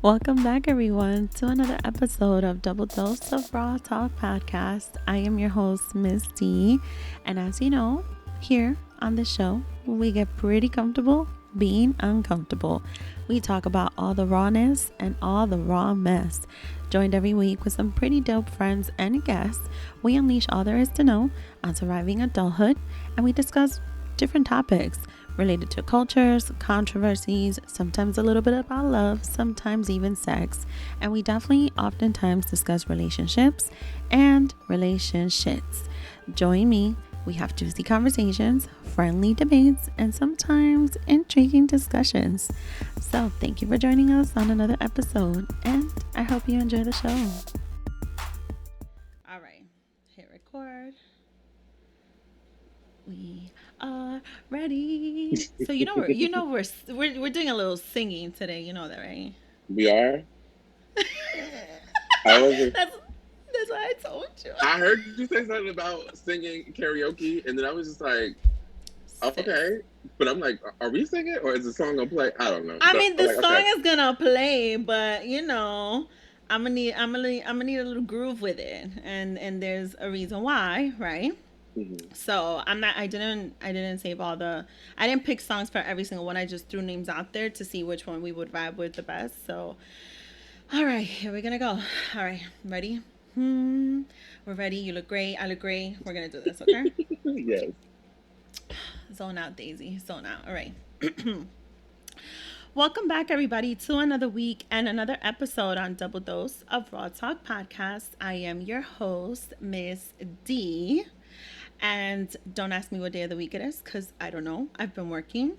Welcome back, everyone, to another episode of Double Dose of Raw Talk Podcast. I am your host, Miss D, and as you know, here on the show, we get pretty comfortable being uncomfortable. We talk about all the rawness and all the raw mess. Joined every week with some pretty dope friends and guests, we unleash all there is to know on surviving adulthood, and we discuss different topics related to cultures, controversies, sometimes a little bit about love, sometimes even sex. And we definitely oftentimes discuss relationships and relationships. Join me. We have juicy conversations, friendly debates, and sometimes intriguing discussions. So thank you for joining us on another episode, and I hope you enjoy the show. All right, hit record. We are ready. So we're doing a little singing today. You know that, right? We are. I was. That's what I told you. I heard you say something about singing karaoke, and then I was just like, okay. But I'm like, are we singing or is the song gonna play? I don't know. I So mean, I'm the like, song okay. is gonna play, but I'm gonna need a little groove with it, and there's a reason why, right? Mm-hmm. So I didn't save I didn't pick songs for every single one. I just threw names out there to see which one we would vibe with the best. So, all right, here we're gonna go. All right, ready? We're ready. You look great. I look great. We're gonna do this, okay? Yes. Zone out, Daisy. Zone out. All right. Welcome back, everybody, to another week and another episode on Double Dose of Raw Talk Podcast. I am your host, Miss D. And don't ask me what day of the week it is because I don't know. I've been working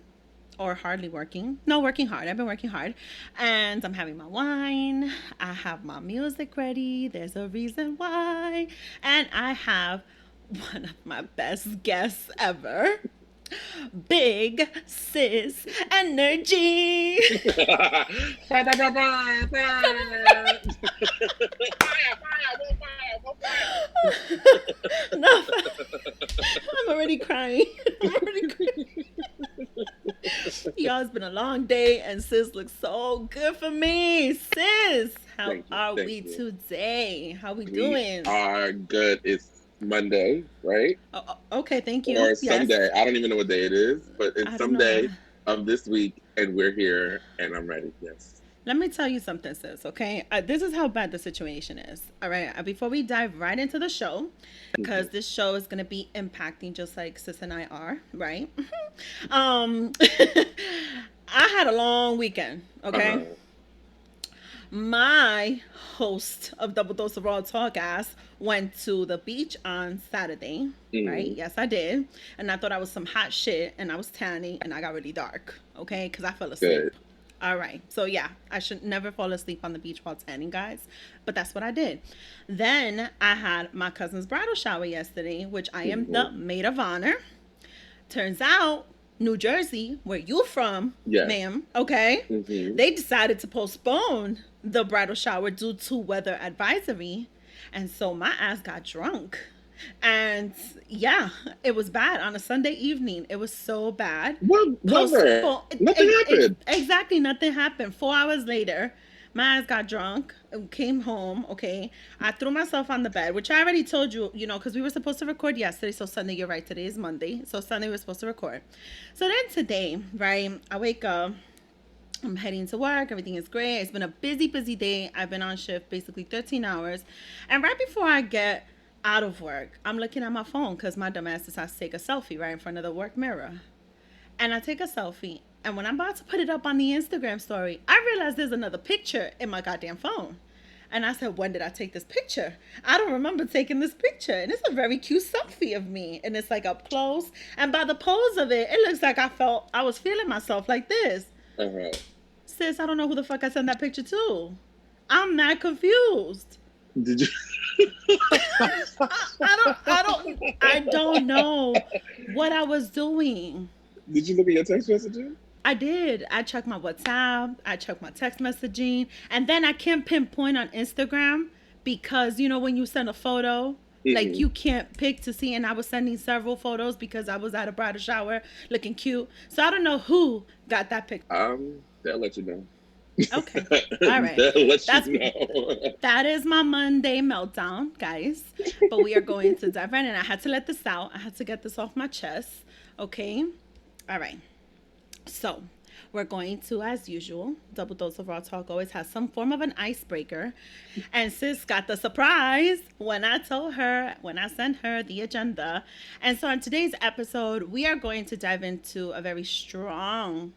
or hardly working. No, working hard. I've been working hard. And I'm having my wine. I have my music ready. There's a reason why. And I have one of my best guests ever. Big Sis Energy. Fire, fire, fire, fire. No, I'm already crying. Y'all, it's been a long day, and Sis looks so good for me. Sis, how are we today? How we doing? We are good. It's Monday, right? Okay, thank you. Or Yes. someday. I don't even know what day it is, but it's I don't someday know. of this week, and we're here, and I'm ready. Yes. Let me tell you something, sis, okay? This is how bad the situation is, all right? Before we dive right into the show, because this show is going to be impacting just like Sis and I are, right? I had a long weekend, okay? My host of Double Dose of Raw Talk ass went to the beach on Saturday, right? Yes, I did. And I thought I was some hot shit, and I was tanning, and I got really dark, okay? Because I fell asleep. Good. All right. So, yeah, I should never fall asleep on the beach while tanning, guys. But that's what I did. Then I had my cousin's bridal shower yesterday, which I am the maid of honor. Turns out, New Jersey, where you from, ma'am, okay, they decided to postpone the bridal shower due to weather advisory. And so my ass got drunk. And yeah, it was bad on a Sunday evening. It was so bad. What? Nothing happened. Exactly, nothing happened. 4 hours later, my ass got drunk, came home, okay. I threw myself on the bed, which I already told you, because we were supposed to record yesterday. So Sunday, you're right, today is Monday. So Sunday, we're supposed to record. So then today, right, I wake up. I'm heading to work. Everything is great. It's been a busy, busy day. I've been on shift basically 13 hours. And right before I get out of work, I'm looking at my phone because my dumb ass decides to take a selfie right in front of the work mirror. And I take a selfie. And when I'm about to put it up on the Instagram story, I realize there's another picture in my goddamn phone. And I said, when did I take this picture? I don't remember taking this picture. And it's a very cute selfie of me. And it's like up close. And by the pose of it, it looks like I was feeling myself like this. Sis, I don't know who the fuck I sent that picture to. I'm not confused. Did you? I don't know what I was doing. Did you look at your text messages? I did. I checked my WhatsApp. I checked my text messaging. And then I can't pinpoint on Instagram because, when you send a photo, like you can't pick to see. And I was sending several photos because I was at a bridal shower looking cute. So I don't know who got that picture. They'll let you know. Okay. All right. That'll let That's you know. that is my Monday meltdown, guys. But we are going to dive in, and I had to let this out. I had to get this off my chest. Okay. All right. So we're going to, as usual, double dose of raw talk always has some form of an icebreaker. And sis got the surprise when I sent her the agenda. And so on today's episode, we are going to dive into a very strong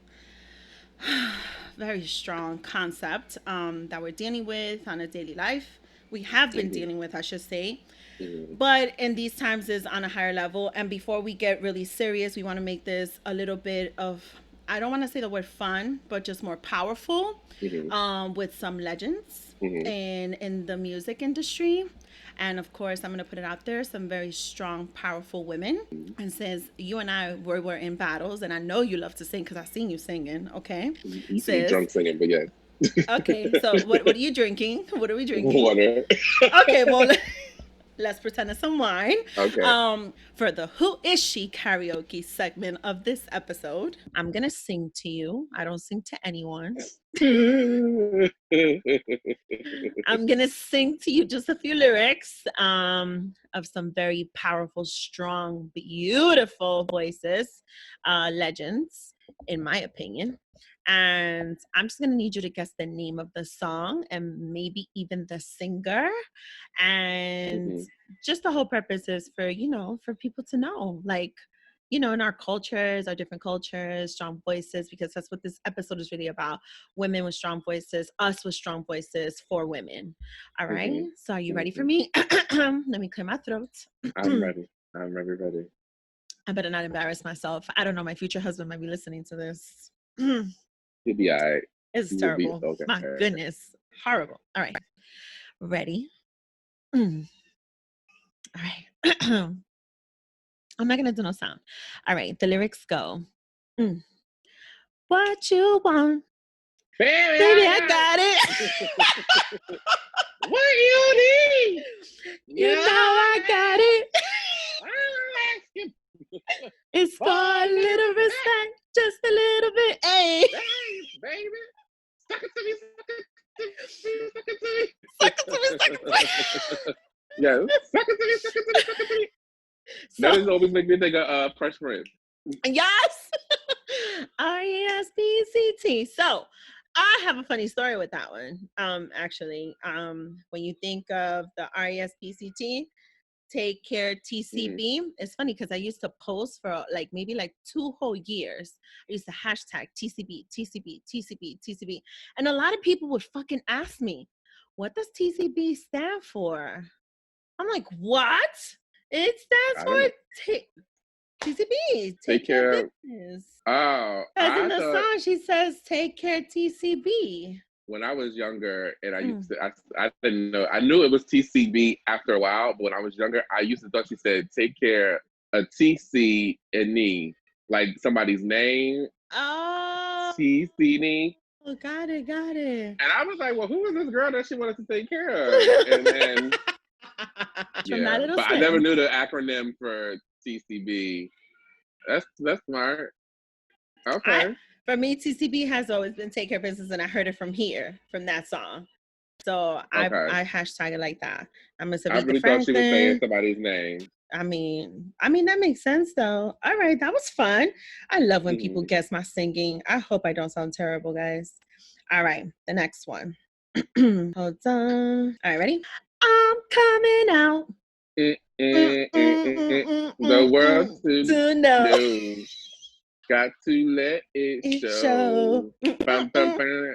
concept that we're dealing with on a daily life. We have been dealing with, I should say. But in these times is on a higher level. And before we get really serious, we want to make this a little bit of, I don't want to say the word fun, but just more powerful, with some legends in the music industry. And of course, I'm going to put it out there, some very strong, powerful women. And since you and I were in battles, and I know you love to sing because I've seen you singing, okay? You see drunk singing, but yeah. Okay, so what are you drinking? What are we drinking? Water. Okay, well, let's pretend it's some wine. Okay. For the Who Is She karaoke segment of this episode, I'm going to sing to you. I don't sing to anyone. I'm going to sing to you just a few lyrics of some very powerful, strong, beautiful voices, legends, in my opinion. And I'm just going to need you to guess the name of the song and maybe even the singer. And just the whole purpose is for, for people to know, like, in our cultures, our different cultures, strong voices, because that's what this episode is really about. Women with strong voices, us with strong voices for women. All right. So are you ready for me? Let me clear my throat. I'm ready. I'm ready. I better not embarrass myself. I don't know. My future husband might be listening to this. You'll be all right. It's terrible. Okay. My goodness. Horrible. All right. Ready? All right. I'm not going to do no sound. All right. The lyrics go. What you want? Baby, I got it. What you need? You know I got it. It's for a little respect, just a little bit. Hey, baby. Suck it to me. Suck it to me. Yeah, suck it to me. That is always make me think of Fresh Prince. Yes. R-E-S-P-C-T. So I have a funny story with that one. Actually, when you think of the R-E-S-P-C-T, Take Care TCB. It's funny because I used to post for maybe 2 whole years. I used to hashtag TCB, TCB, TCB, TCB. And a lot of people would fucking ask me, what does TCB stand for? I'm like, what? It stands for TCB. Take care of business. Oh. As in the song, she says, take care TCB. When I was younger, and I used to, I didn't know. I knew it was TCB after a while, but when I was younger, I used to thought she said take care of TC and E, like somebody's name. Oh. TC. Oh, got it. And I was like, well, who is this girl that she wanted to take care of? And then, yeah, but I never knew the acronym for TCB. That's smart. Okay. For me, TCB has always been take care of business, and I heard it from that song. So I hashtag it like that. I'm a I really thought she was saying somebody's name. I mean that makes sense though. All right, that was fun. I love when people guess my singing. I hope I don't sound terrible, guys. All right, the next one. Hold on. All right, ready? I'm coming out. The world to know. Got to let it show. Bum, bum, bum.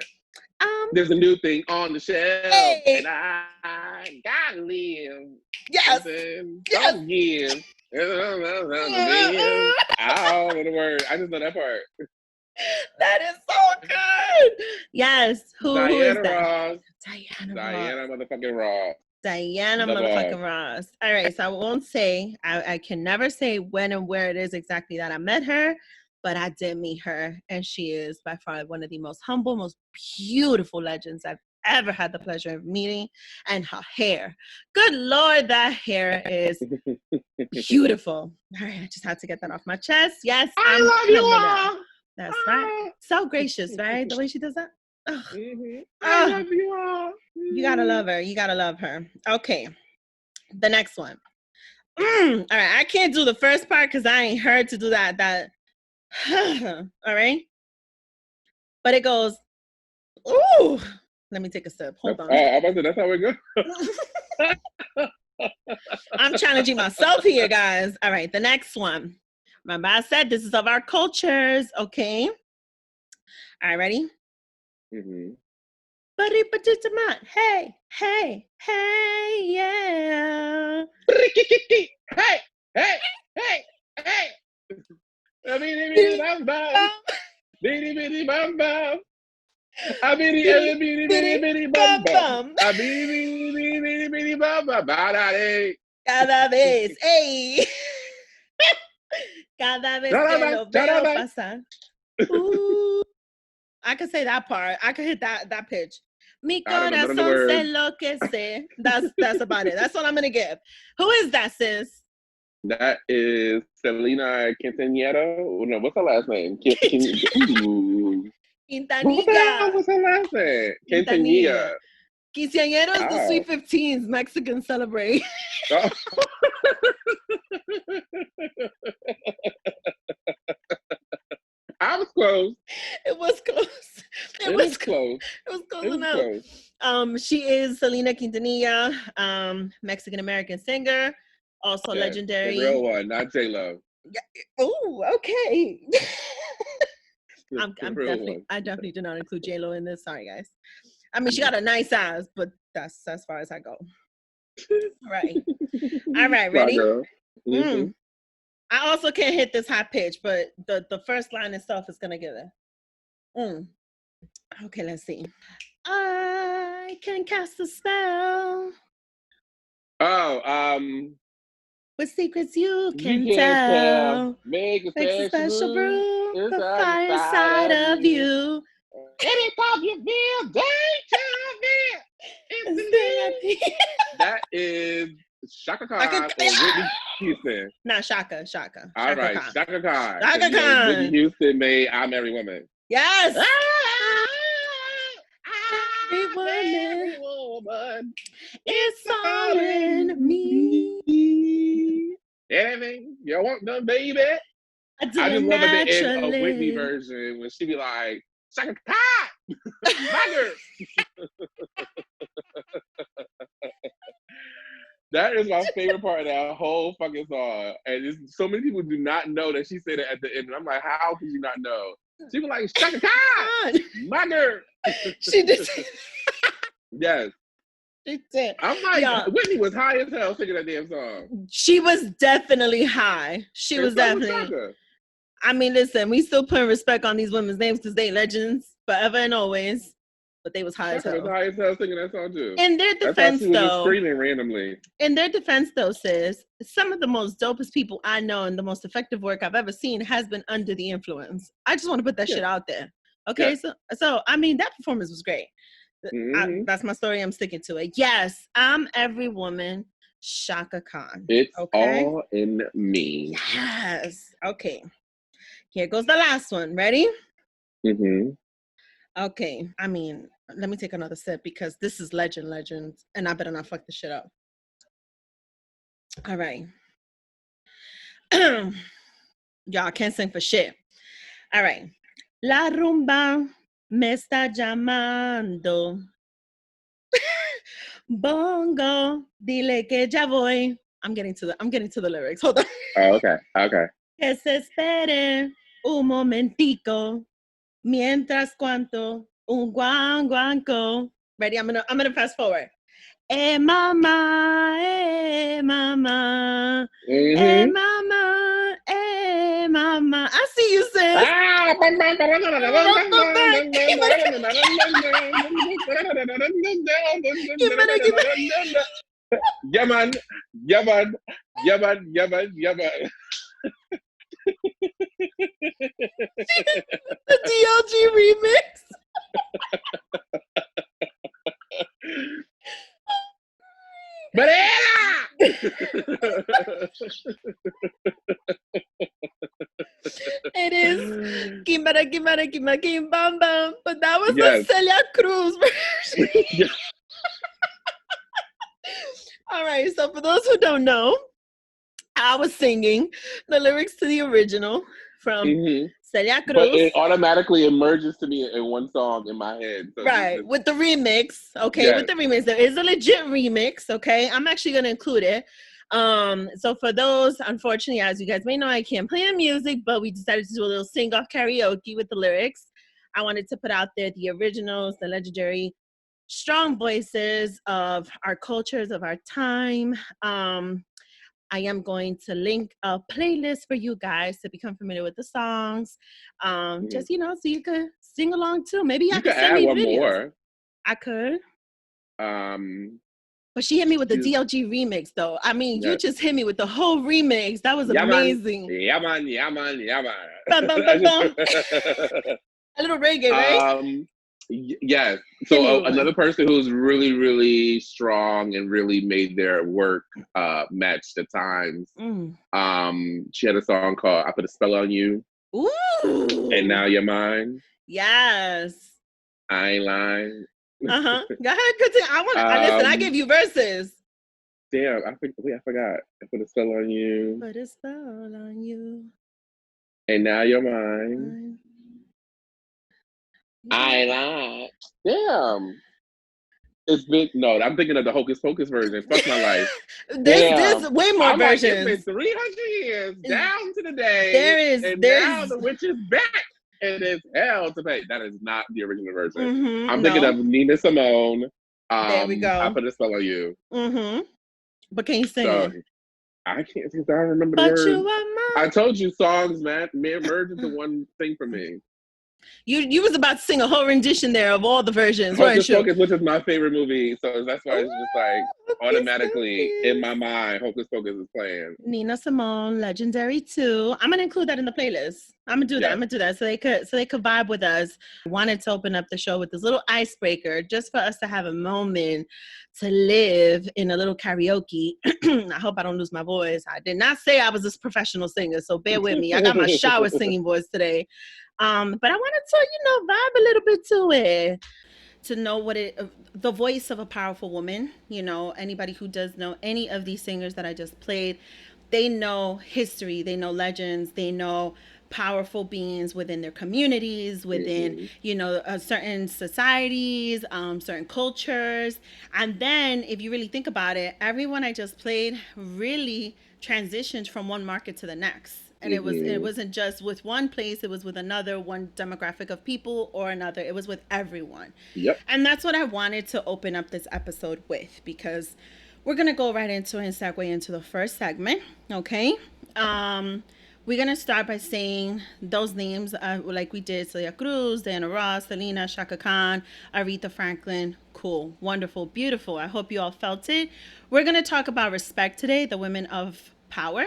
There's a new thing on the shelf, and I gotta live. Yes. Don't give. All in the word. I just know that part. That is so good. Yes. Who is that? Ross. Diana motherfucking Ross. Diana motherfucking Ross. All right. So I won't say, I can never say when and where it is exactly that I met her. But I did meet her, and she is by far one of the most humble, most beautiful legends I've ever had the pleasure of meeting. And her hair. Good Lord, that hair is beautiful. All right, I just had to get that off my chest. Yes, I love you all. That's right. So gracious, right? The way she does that. I love you all. You gotta love her. You gotta love her. Okay. The next one. All right. I can't do the first part because I ain't heard to do that. All right. But it goes, ooh. Let me take a sip. Hold on. That's how it goes. I'm challenging myself here, guys. All right. The next one. Remember, I said this is of our cultures. Okay. All right. Ready? Hey, hey, hey, yeah. Hey, hey, hey, hey. Bitty bam bam. Bitty bitty bam bam. Bitty bitty bitty bam bam. Bitty bitty bitty bam bam. Cada vez, ey. Cada vez que lo veo pasar. I could say that part. I could hit that pitch. Mi corazón se enloquece. That's about it. That's all I'm gonna give. Who is that, sis? That is Selena Quintanilla. No, what's her last name? Quintanilla. What's her last name? Quintanilla. Quinceañeros, the Sweet 15s, Mexican celebrate. Oh. I was close. It was close. It was close. It was close enough. She is Selena Quintanilla, Mexican American singer, also legendary. The real one, not J-Lo. Yeah. Oh, okay. I definitely did not include J-Lo in this. Sorry, guys. I mean, she got a nice ass, but that's as far as I go. All right. All right, ready? Mm-hmm. I also can't hit this high pitch, but the first line itself is gonna give it. Okay, let's see. I can cast a spell. Oh, with secrets you can tell. Make a special brew the fire side of you. Anytime you feel danger, that is Shaka Khan or Whitney Houston. Not Shaka. All right, Shaka Khan. Shaka Khan. Whitney Houston made I'm Every Woman. Yes. Every woman. It's all in me. Anything you want done, baby. I just love at the end a Whitney version when she be like, Shaka Khan, my girl. That is my favorite part of that whole fucking song. And so many people do not know that she said it at the end. And I'm like, how could you not know? She was like, Shaka Khan, my girl. She did. Yes. She did. I'm like, Whitney was high as hell singing that damn song. She was definitely high. She was definitely. I mean, listen, we still putting respect on these women's names because they legends forever and always. But they was high as hell. Was high as hell singing that song too. In their defense, she was just screaming randomly. In their defense, though, sis, some of the most dopest people I know and the most effective work I've ever seen has been under the influence. I just want to put that shit out there. Okay, so I mean, that performance was great. That's my story. I'm sticking to it. Yes, I'm Every Woman, Shaka Khan. It's all in me. Yes. Okay. Here goes the last one. Ready? Okay. I mean, let me take another sip because this is legend, and I better not fuck this shit up. All right. Y'all can't sing for shit. All right. La rumba me está llamando. Bongo, dile que ya voy. I'm getting to the lyrics. Hold on. Oh, okay. Que se espere un momentico. Mientras cuanto un guanguanco. Ready? I'm gonna fast forward. Mama, mama, mama, mama. I see you, sis. Yaman. The DLG remix. It is Kimbara, kimbara, kimbara, kim, bam, bam. But that was the Celia Cruz version. All right, so for those who don't know, I was singing the lyrics to the original from Celia Cruz. But it automatically emerges to me in one song in my head. So right, with the remix. Okay, with the remix. There is a legit remix, okay? I'm actually going to include it. So for those, unfortunately, as you guys may know, I can't play the music, but we decided to do a little sing-off karaoke with the lyrics. I wanted to put out there the originals, the legendary strong voices of our cultures, of our time. I am going to link a playlist for you guys to become familiar with the songs. Just, so you could sing along too. Maybe I could send me videos. More. I could. But she hit me with the DLG remix, though. I mean, you just hit me with the whole remix. That was amazing. Yaman. Bum, bum, bum, bum. A little reggae, right? Yes. So another person who's really, really strong and really made their work match the times. She had a song called "I Put a Spell on You." Ooh. And now you're mine. Yes. I ain't lying. Go ahead, continue. Listen. I give you verses. Damn, I forgot. I put a spell on you. Put a spell on you. And now you're mine. I ain't lying. Damn. It's been I'm thinking of the Hocus Pocus version. Fuck my life. There's way more versions. It's been 300 years down to the day. Now the witch is back. And it's hell to pay. That is not the original version. I'm thinking of Nina Simone. There we go. I Put a Spell on You. But can you sing it? I can't think. I don't remember the words. I told you songs, man, may merge into one thing for me. You was about to sing a whole rendition there of all the versions, Hocus Pocus, which is my favorite movie, so that's why it's just like automatically in my mind, Hocus Pocus is playing. Nina Simone, legendary too. I'm gonna include that in the playlist. I'm gonna do that so they could vibe with us. I wanted to open up the show with this little icebreaker just for us to have a moment to live in a little karaoke. I hope I don't lose my voice. I did not say I was this professional singer, so bear with me. I got my shower singing voice today. But I wanted to, vibe a little bit to it, to know the voice of a powerful woman. Anybody who does know any of these singers that I just played, they know history, they know legends, they know powerful beings within their communities, within, certain societies, certain cultures. And then if you really think about it, everyone I just played really transitioned from one market to the next. And it wasn't just with one place, it was with another, one demographic of people or another. It was with everyone. Yep. And that's what I wanted to open up this episode with, because we're going to go right into it and segue into the first segment. Okay. We're going to start by saying those names like we did: Celia Cruz, Diana Ross, Selena, Shaka Khan, Aretha Franklin. Cool. Wonderful. Beautiful. I hope you all felt it. We're going to talk about respect today, the women of power.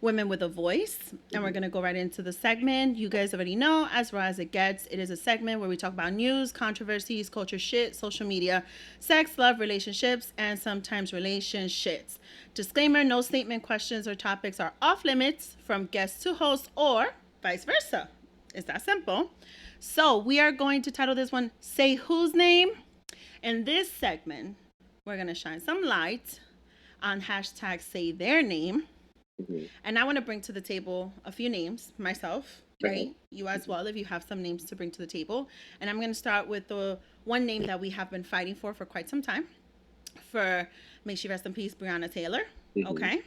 Women with a voice, and we're going to go right into the segment. You guys already know, as raw as it gets, it is a segment where we talk about news, controversies, culture shit, social media, sex, love, relationships, and sometimes relationships. Disclaimer: no statement, questions, or topics are off limits from guest to host or vice versa. It's that simple. So we are going to title this one, Say Whose Name? In this segment, we're going to shine some light on hashtag Say Their Name. And I want to bring to the table a few names myself, right? You as well, if you have some names to bring to the table. And I'm going to start with the one name that we have been fighting for quite some time. May she rest in peace, Breonna Taylor. Okay.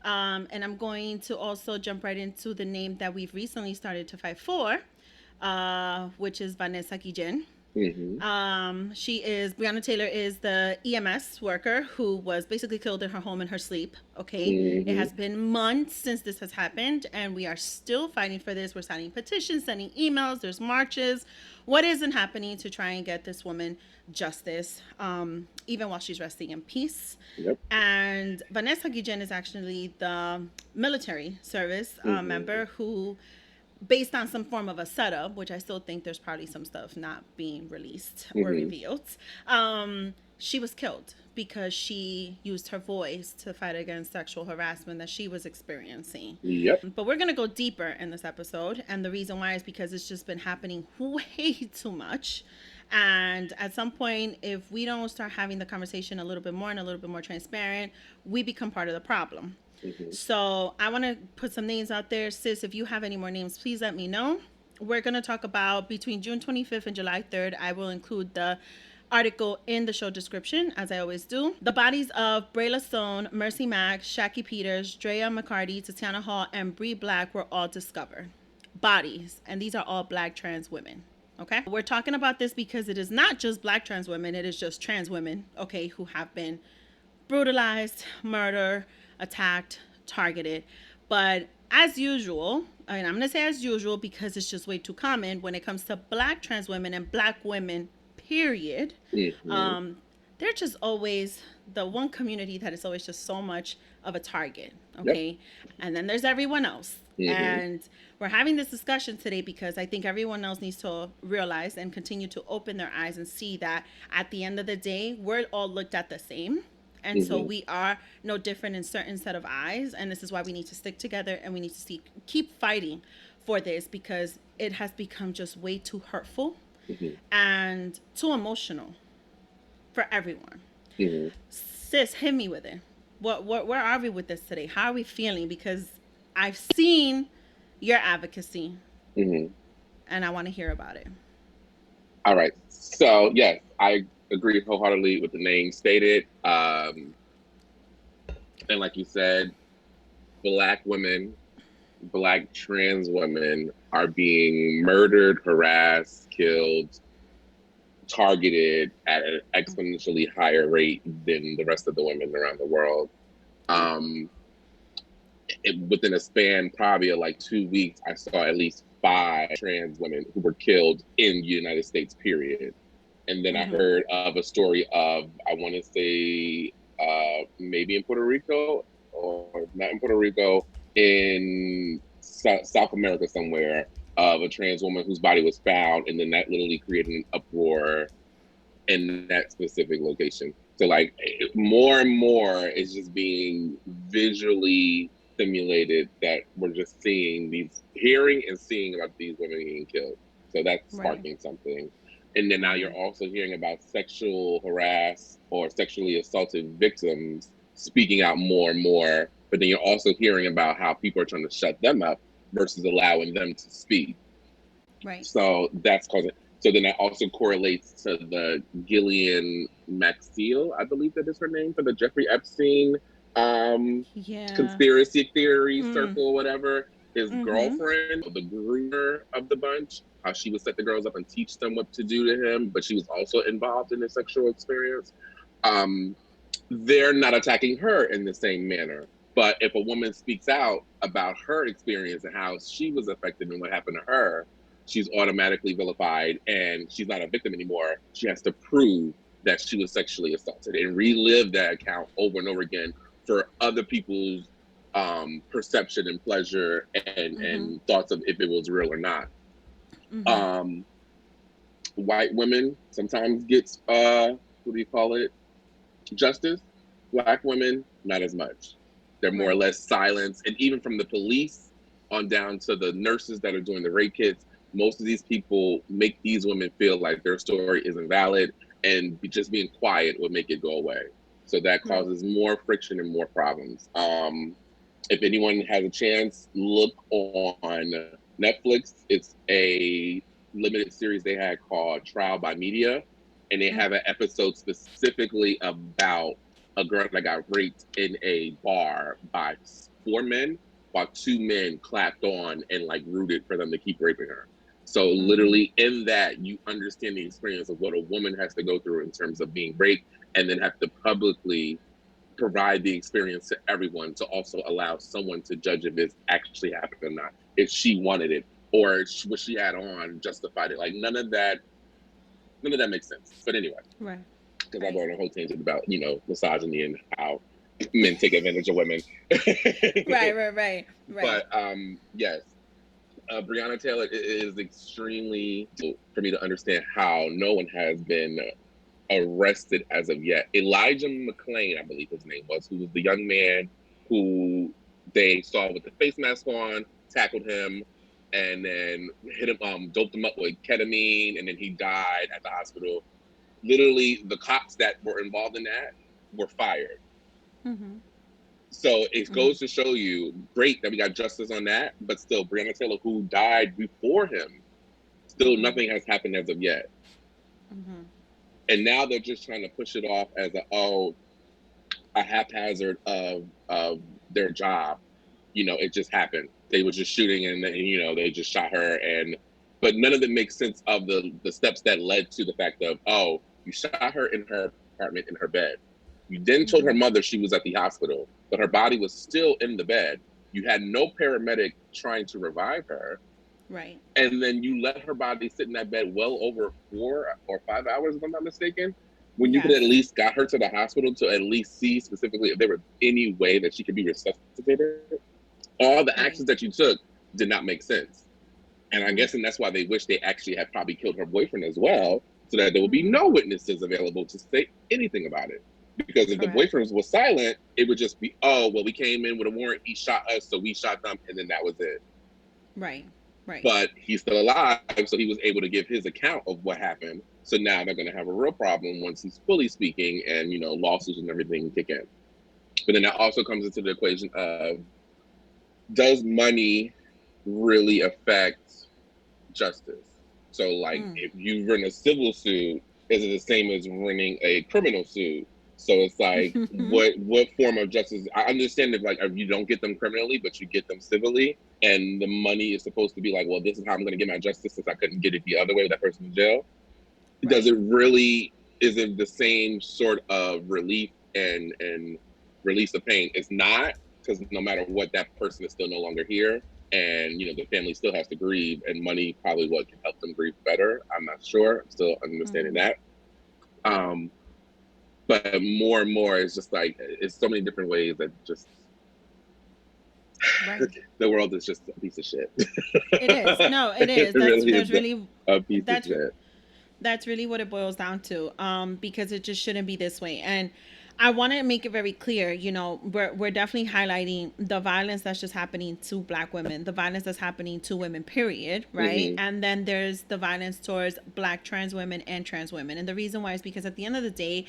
And I'm going to also jump right into the name that we've recently started to fight for, which is Vanessa Guillen. Breonna Taylor is the EMS worker who was basically killed in her home in her sleep. Okay. It has been months since this has happened, and we are still fighting for this. We're signing petitions, sending emails, there's marches. What isn't happening to try and get this woman justice, even while she's resting in peace? Yep. And Vanessa Guillen is actually the military service member who based on some form of a setup, which I still think there's probably some stuff not being released or revealed. She was killed because she used her voice to fight against sexual harassment that she was experiencing. Yep. But we're going to go deeper in this episode. And the reason why is because it's just been happening way too much. And at some point, if we don't start having the conversation a little bit more and a little bit more transparent, we become part of the problem. So I want to put some names out there. Sis, if you have any more names, please let me know. We're going to talk about between June 25th and July 3rd. I will include the article in the show description, as I always do. The bodies of Brayla Stone, Mercy Mack, Shaki Peters, Drea McCarty, Tatiana Hall, and Bree Black were all discovered. Bodies. And these are all Black trans women. Okay? We're talking about this because it is not just Black trans women. It is just trans women, okay, who have been brutalized, murdered, attacked, targeted. But as usual, and I'm going to say as usual because it's just way too common when it comes to Black trans women and Black women, period. They're just always the one community that is always just so much of a target. Okay. Yep. And then there's everyone else. And we're having this discussion today because I think everyone else needs to realize and continue to open their eyes and see that at the end of the day, we're all looked at the same. And so we are no different in certain set of eyes. And this is why we need to stick together and we need to keep fighting for this because it has become just way too hurtful and too emotional for everyone. Sis, hit me with it. Where are we with this today? How are we feeling? Because I've seen your advocacy and I want to hear about it. All right. So, yes, I agree wholeheartedly with the name stated. And like you said, Black women, Black trans women are being murdered, harassed, killed, targeted at an exponentially higher rate than the rest of the women around the world. Within a span probably of like 2 weeks, I saw at least 5 trans women who were killed in the United States, period. And then I heard of a story of, I want to say, maybe in Puerto Rico, or not in Puerto Rico, in South America somewhere, of a trans woman whose body was found, and then that literally created an uproar in that specific location. So like more and more is just being visually stimulated that we're just hearing and seeing about these women getting killed. So that's sparking something. And then now you're also hearing about sexual harassed or sexually assaulted victims speaking out more and more. But then you're also hearing about how people are trying to shut them up versus allowing them to speak. Right. So that's causing. So then that also correlates to the Ghislaine Maxfield, I believe that is her name, for the Jeffrey Epstein conspiracy theory circle, whatever. His girlfriend, the groomer of the bunch, how she would set the girls up and teach them what to do to him, but she was also involved in the sexual experience. They're not attacking her in the same manner. But if a woman speaks out about her experience and how she was affected and what happened to her, she's automatically vilified and she's not a victim anymore. She has to prove that she was sexually assaulted and relive that account over and over again for other people's perception and pleasure and thoughts of if it was real or not. White women sometimes gets, what do you call it? Justice. Black women, not as much. They're more or less silenced. And even from the police on down to the nurses that are doing the rape kits, most of these people make these women feel like their story isn't valid, and just being quiet would make it go away. So that causes more friction and more problems. If anyone has a chance, look on Netflix. It's a limited series they had called Trial by Media, and they have an episode specifically about a girl that got raped in a bar by 4 men, while 2 men clapped on and like rooted for them to keep raping her. So literally in that, you understand the experience of what a woman has to go through in terms of being raped, and then have to publicly provide the experience to everyone to also allow someone to judge if it's actually happened or not, if she wanted it or what she had on justified it. Like none of that makes sense. But anyway, because I wrote a whole tangent about misogyny and how men take advantage of women. Right. But yes, Breonna Taylor is extremely for me to understand how no one has been arrested as of yet. Elijah McClain, I believe his name was, who was the young man who they saw with the face mask on, tackled him, and then hit him, doped him up with ketamine, and then he died at the hospital. Literally, the cops that were involved in that were fired. Mm-hmm. So it Mm-hmm. goes to show you, great that we got justice on that, but still, Breonna Taylor, who died before him, still Mm-hmm. nothing has happened as of yet. Mm-hmm. And now they're just trying to push it off as a haphazard of their job. It just happened. They were just shooting, and they just shot her, but none of it makes sense of the steps that led to the fact of, you shot her in her apartment in her bed. You then told her Mm-hmm. mother she was at the hospital, but her body was still in the bed. You had no paramedic trying to revive her. Right. And then you let her body sit in that bed well over 4 or 5 hours, if I'm not mistaken, when you could Yes. at least got her to the hospital to at least see specifically if there was any way that she could be resuscitated. All the Right. actions that you took did not make sense. And I'm Mm-hmm. guessing that's why they wish they actually had probably killed her boyfriend as well, so that there would be Mm-hmm. no witnesses available to say anything about it. Because if the Correct. boyfriend was silent, it would just be, oh, well, we came in with a warrant, he shot us, so we shot them, and then that was it. Right. Right. But he's still alive, so he was able to give his account of what happened. So now they're going to have a real problem once he's fully speaking, and lawsuits and everything kick in. But then that also comes into the equation of, does money really affect justice? So, like, Mm. if you run a civil suit, is it the same as running a criminal suit? So it's like, what form of justice? I understand if, like, you don't get them criminally, but you get them civilly, and the money is supposed to be like, well, this is how I'm going to get my justice since I couldn't get it the other way with that person in jail. Does Right. it really? Is it the same sort of relief and release of pain? It's not, because no matter what, that person is still no longer here, and the family still has to grieve, and money probably what can help them grieve better. I'm not sure. I'm still understanding Mm-hmm. that. Um, but more and more, it's just like, it's so many different ways that just Right. the world is just a piece of shit. It is. No, it It is. really There's is really a piece of that's shit. that's really what it boils down to. Because it just shouldn't be this way. And I want to make it very clear, we're definitely highlighting the violence that's just happening to black women, the violence that's happening to women, period, right? Mm-hmm. And then there's the violence towards black trans women and trans women. And the reason why is because at the end of the day,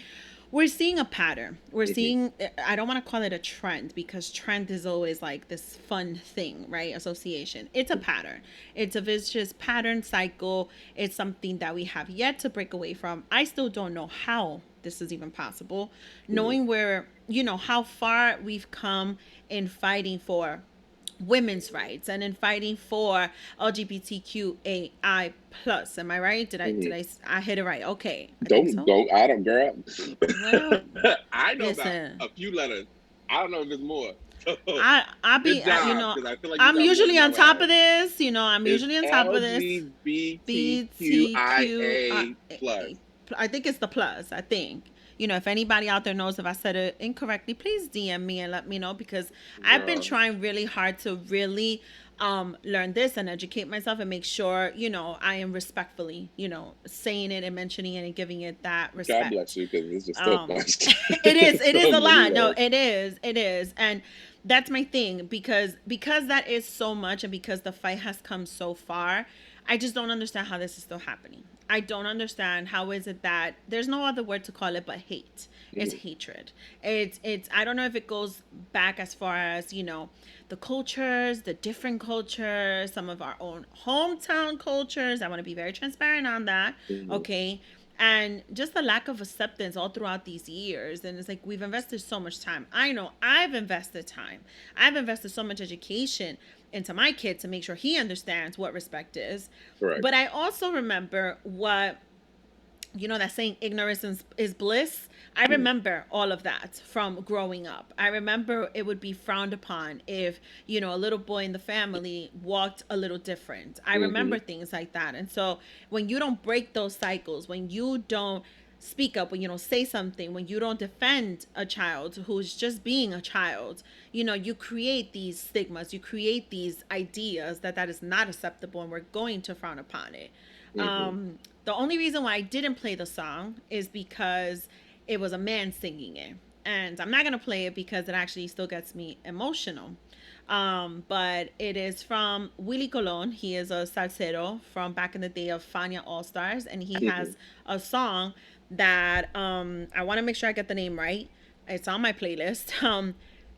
we're seeing a pattern. We're Mm-hmm. seeing, I don't want to call it a trend because trend is always like this fun thing, right? Association. It's a pattern. It's a vicious pattern cycle. It's something that we have yet to break away from. I still don't know how this is even possible. Mm-hmm. Knowing where, how far we've come in fighting for women's rights and in fighting for LGBTQAI plus. Am I right? Did I Mm-hmm. did I hit it right? Okay, I think Don't so. don't I don't, girl. Well, I know about listen, a few letters. I don't know if there's more. So I good be job, because I feel like you I'm got more usually than I on would top have. of this. I'm It's usually on top of this. BTQ. LGBTQIA plus. I think it's the plus. I think. If anybody out there knows if I said it incorrectly, please DM me and let me know because I've been Girl, trying really hard to really learn this and educate myself and make sure I am respectfully saying it and mentioning it and giving it that God bless respect. you, because it's just so um much. it is So a many lot. No, words. it is, and that's my thing because that is so much and because the fight has come so far. I just don't understand how this is still happening. I don't understand how is it that there's no other word to call it but hate. It's Mm-hmm. hatred. It's I don't know if it goes back as far as the cultures, the different cultures, some of our own hometown cultures. I want to be very transparent on that. Mm-hmm. Okay, and just the lack of acceptance all throughout these years. And it's like we've invested so much time. I know I've invested time. I've invested so much education into my kid to make sure he understands what respect is. Correct. But I also remember what that saying, ignorance is bliss. I Mm-hmm. remember all of that from growing up. I remember it would be frowned upon if a little boy in the family walked a little different. I Mm-hmm. remember things like that. And so when you don't break those cycles, when you don't speak up, when you don't say something, when you don't defend a child who's just being a child, you create these stigmas, you create these ideas that is not acceptable, and we're going to frown upon it. The only reason why I didn't play the song is because it was a man singing it. And I'm not going to play it because it actually still gets me emotional. But it is from Willie Colon. He is a salsero from back in the day of Fania All Stars. And he has a song that I want to make sure I get the name right. It's on my playlist.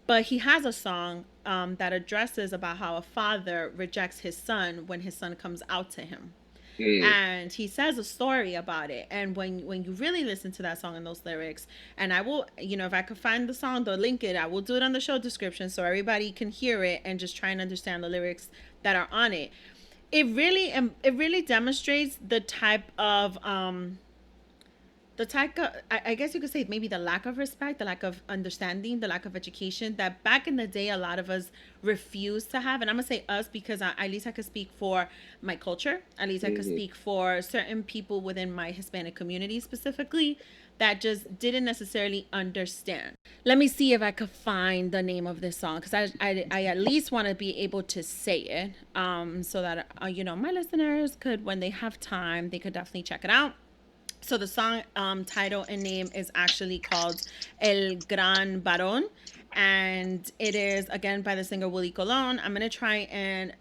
But he has a song that addresses about how a father rejects his son when his son comes out to him. And he says a story about it. And when you really listen to that song and those lyrics, and I will, if I could find the song, they'll link it. I will do it on the show description so everybody can hear it and just try and understand the lyrics that are on it. It really demonstrates the type of I guess you could say maybe the lack of respect, the lack of understanding, the lack of education that back in the day a lot of us refused to have. And I'm gonna say us because at least I could speak for my culture. At least I could speak for certain people within my Hispanic community specifically that just didn't necessarily understand. Let me see if I could find the name of this song because I at least want to be able to say it so that my listeners could, when they have time, they could definitely check it out. So the song title and name is actually called El Gran Barón, and it is again by the singer Willie Colon. I'm gonna try and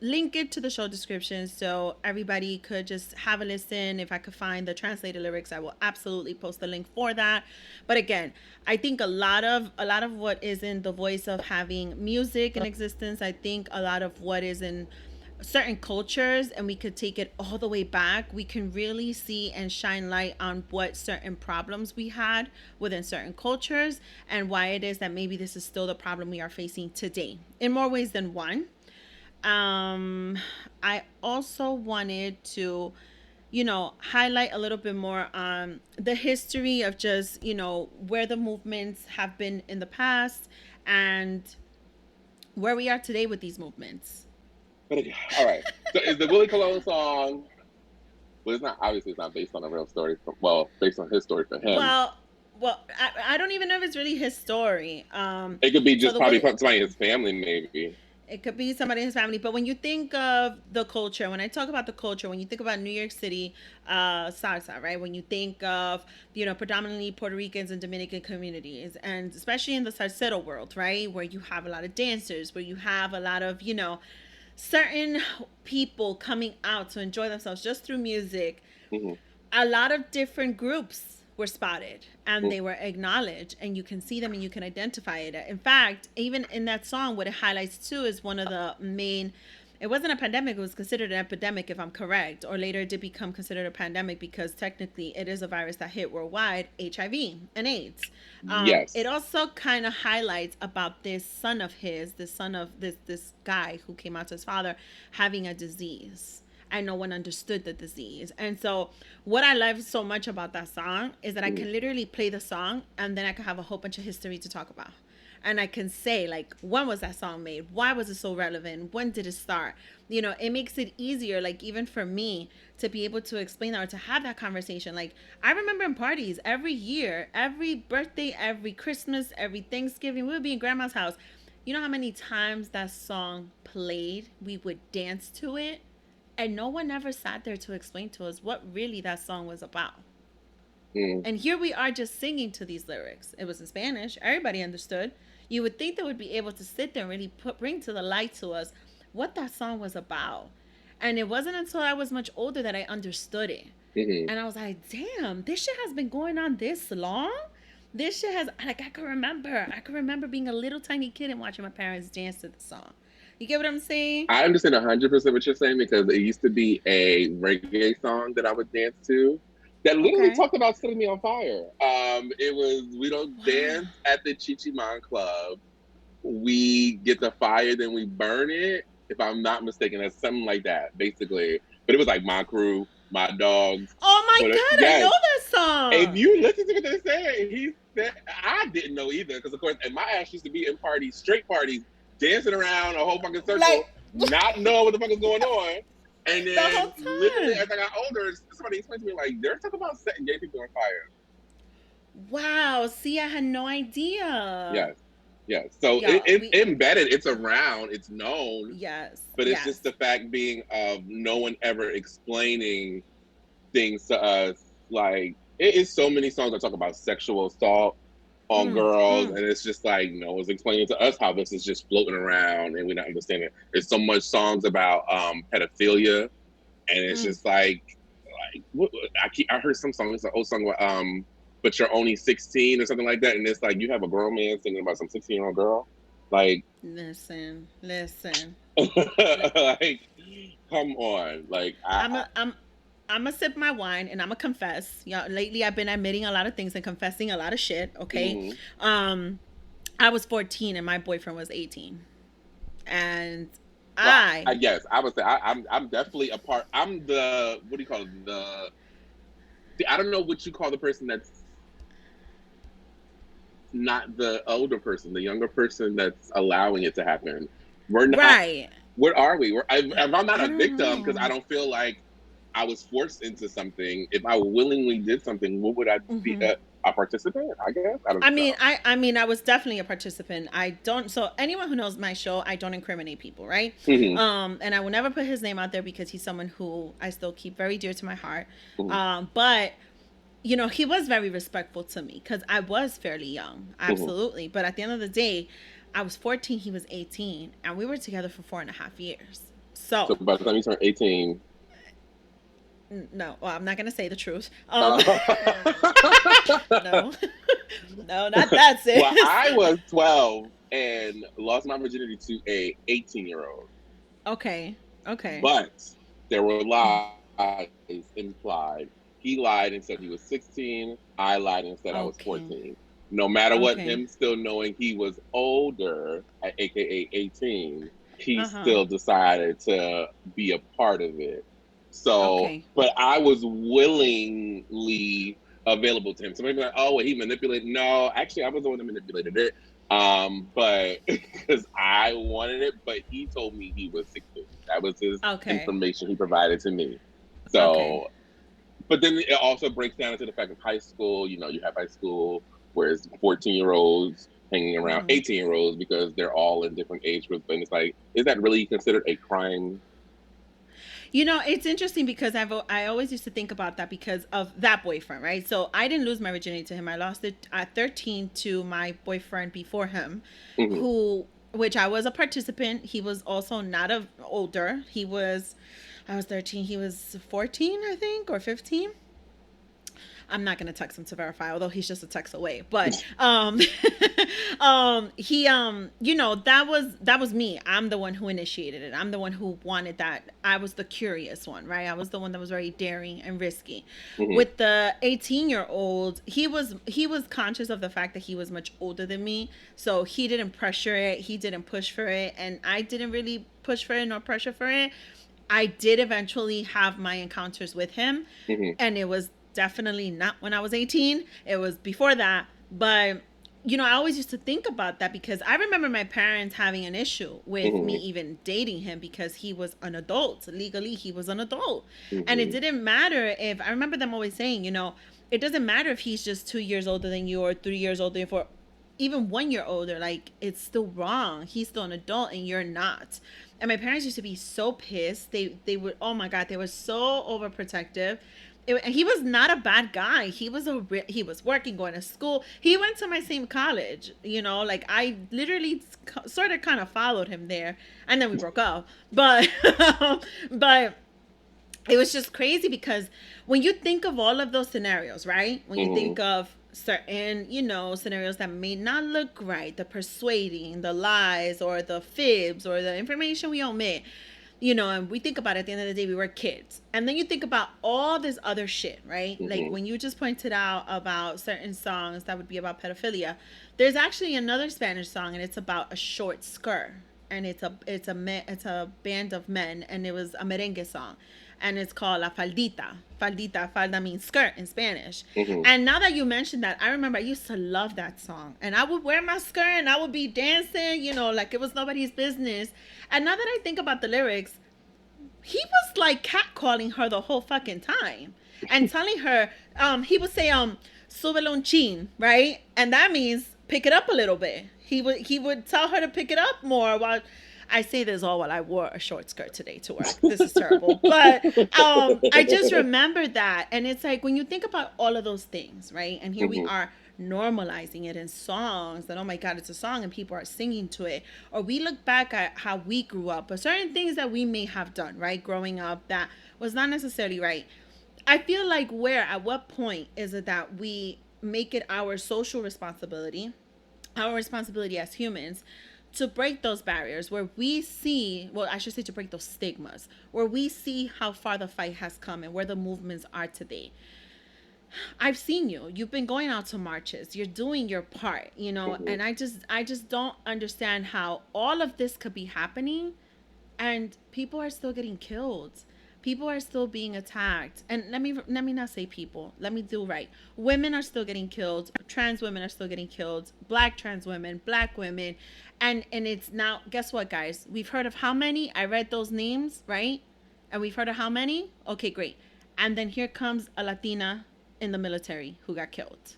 link it to the show description so everybody could just have a listen. If I could find the translated lyrics, I will absolutely post the link for that. But again, I think a lot of what is in the voice of having music in existence, I think a lot of what is in certain cultures, and we could take it all the way back, we can really see and shine light on what certain problems we had within certain cultures and why it is that maybe this is still the problem we are facing today in more ways than one. I also wanted to highlight a little bit more on the history of just where the movements have been in the past and where we are today with these movements. But all right. So is the Willie Colon song? Well, it's not, obviously it's not based on a real story. Based on his story for him. Well, I don't even know if it's really his story. It could be just probably somebody in his family, maybe. It could be somebody in his family. But when you think of the culture, when I talk about the culture, when you think about New York City salsa, right? When you think of, predominantly Puerto Ricans and Dominican communities, and especially in the salsero world, right? Where you have a lot of dancers, where you have a lot of, certain people coming out to enjoy themselves just through music. A lot of different groups were spotted and they were acknowledged, and you can see them and you can identify it. In fact, even in that song, what it highlights too is one of the main, it wasn't a pandemic, it was considered an epidemic if I'm correct, or later it did become considered a pandemic because technically it is a virus that hit worldwide, HIV and AIDS. Yes. It also kind of highlights about this son of this guy who came out to his father having a disease, and no one understood the disease. And so what I love so much about that song is that I can literally play the song and then I can have a whole bunch of history to talk about. And I can say, like, when was that song made? Why was it so relevant? When did it start? It makes it easier, like, even for me to be able to explain that or to have that conversation. Like, I remember in parties every year, every birthday, every Christmas, every Thanksgiving, we would be in grandma's house. You know how many times that song played? We would dance to it. And no one ever sat there to explain to us what really that song was about. And here we are just singing to these lyrics. It was in Spanish. Everybody understood. You would think they would be able to sit there and really bring to the light to us what that song was about. And it wasn't until I was much older that I understood it. And I was like, damn, this shit has been going on this long? This shit has, like, I can remember being a little tiny kid and watching my parents dance to the song. You get what I'm saying? I understand 100% what you're saying because it used to be a reggae song that I would dance to that literally talked about setting me on fire. It was, we don't dance at the Chichiman Club. We get the fire, then we burn it. If I'm not mistaken, that's something like that, basically. But it was like my crew, my dogs. Oh my God, I know that song. If you listen to what they're saying, he said, I didn't know either. Because, of course, and my ass used to be in parties, straight parties, dancing around a whole fucking circle, not knowing what the fuck is going on. And The then whole literally time. as I got older, somebody explained to me like they're talking about setting gay people on fire. Wow. See, I had no idea. Yes. Yes. So Y'all, it's we embedded, it's around, it's known, yes, but it's just yes. the fact being of no one ever explaining things to us. Like it is so many songs that talk about sexual assault on Mm, girls, mm, and it's just like no one's explaining to us how this is just floating around and we're not understanding. There's so much songs about pedophilia, and it's mm. just like I heard some song. It's an old song about but you're only 16 or something like that, and it's like you have a grown man singing about some 16-year-old girl, like Listen, listen. like come on, like I'm a I'm I'm gonna sip my wine and I'm gonna confess. Yeah, lately I've been admitting a lot of things and confessing a lot of shit. Okay, mm-hmm. um, I was 14 and my boyfriend was 18, and Well, I yes, I would say I'm definitely a part. I'm the what do you call it? I don't know what you call the person that's not the older person, the younger person that's allowing it to happen. We're not. right. What are we? If I'm not I a don't victim because I know. don't feel like I was forced into something. If I willingly did something, what would I be? Hmm. A participant? I guess I don't I know. mean, I was definitely a participant. I don't. So anyone who knows my show, I don't incriminate people, right? Mm-hmm, And I will never put his name out there because he's someone who I still keep very dear to my heart. mm-hmm, But he was very respectful to me because I was fairly young, mm-hmm. absolutely. But at the end of the day, I was 14, he was 18, and we were together for 4.5 years. So So by the time you turn 18, no, well, I'm not gonna say the truth. well, No, no, not that sis. I was 12 and lost my virginity to a 18-year-old, Okay, okay. but there were lies implied. He lied and said he was 16. I lied and said I was Okay. 14. No matter what, Okay. him still knowing he was older, aka 18, he Uh-huh. still decided to be a part of it. So, Okay. but I was willingly available to him. So maybe like, oh, well, he manipulated. No, actually, I was the one that manipulated it. But because I wanted it, but he told me he was 16. That was his Okay. information he provided to me. Okay. So, but then it also breaks down into the fact of high school. You have high school where it's 14-year-olds hanging around Hmm. 18-year-olds because they're all in different age groups. And it's like, is that really considered a crime? It's interesting because I always used to think about that because of that boyfriend, right? So I didn't lose my virginity to him. I lost it at 13 to my boyfriend before him, Mm-hmm. who which I was a participant. He was also not older. I was 13. He was 14, I think, or 15. I'm not gonna text him to verify, although he's just a text away. But he that was me. I'm the one who initiated it. I'm the one who wanted that. I was the curious one, right? I was the one that was very daring and risky. Mm-hmm. With the 18-year-old, he was conscious of the fact that he was much older than me, so he didn't pressure it. He didn't push for it, and I didn't really push for it nor pressure for it. I did eventually have my encounters with him, Mm-hmm. and it was definitely not when I was 18. It was before that. But I always used to think about that because I remember my parents having an issue with me Mm-hmm. even dating him because he was an adult. Legally, he was an adult. And it Mm-hmm. didn't matter if I remember them always saying, it doesn't matter if he's just 2 years older than you or 3 years older for even 1 year older, like it's still wrong. He's still an adult and you're not. And my parents used to be so pissed. They would, oh my god, they were so overprotective. And he was not a bad guy. He was working, going to school. He went to my same college. Like I literally sort of kind of followed him there, and then we broke up. But but it was just crazy because when you think of all of those scenarios, right? When you Mm-hmm. think of certain, scenarios that may not look right, the persuading, the lies, or the fibs, or the information we omit, and we think about it, at the end of the day, we were kids. And then you think about all this other shit, right? Like Mm-hmm. when you just pointed out about certain songs that would be about pedophilia, there's actually another Spanish song, and it's about a short skirt, and it's a band of men, and it was a merengue song, and it's called La Faldita. Faldita, falda means skirt in Spanish. Mm-hmm. And now that you mentioned that, I remember I used to love that song, and I would wear my skirt and I would be dancing, like it was nobody's business. And now that I think about the lyrics, he was like catcalling her the whole fucking time and telling her, he would say, súbelo un chin, right? And that means pick it up a little bit. He would tell her to pick it up more while I say this all while I wore a short skirt today to work. This is terrible. But I just remember that. And it's like when you think about all of those things, right? And here we are normalizing it in songs that, oh my God, it's a song and people are singing to it. Or we look back at how we grew up, or certain things that we may have done, right? Growing up that was not necessarily right. I feel like at what point is it that we make it our social responsibility, our responsibility as humans, to break those barriers where we see, well, I should say to break those stigmas, where we see how far the fight has come and where the movements are today. I've seen you. You've been going out to marches. You're doing your part, and I just don't understand how all of this could be happening and people are still getting killed. People are still being attacked. And let me not say people. Let me do right. Women are still getting killed. Trans women are still getting killed. Black trans women, black women. And it's now, guess what, guys? We've heard of how many? I read those names, right? And we've heard of how many? Okay, great. And then here comes a Latina in the military who got killed.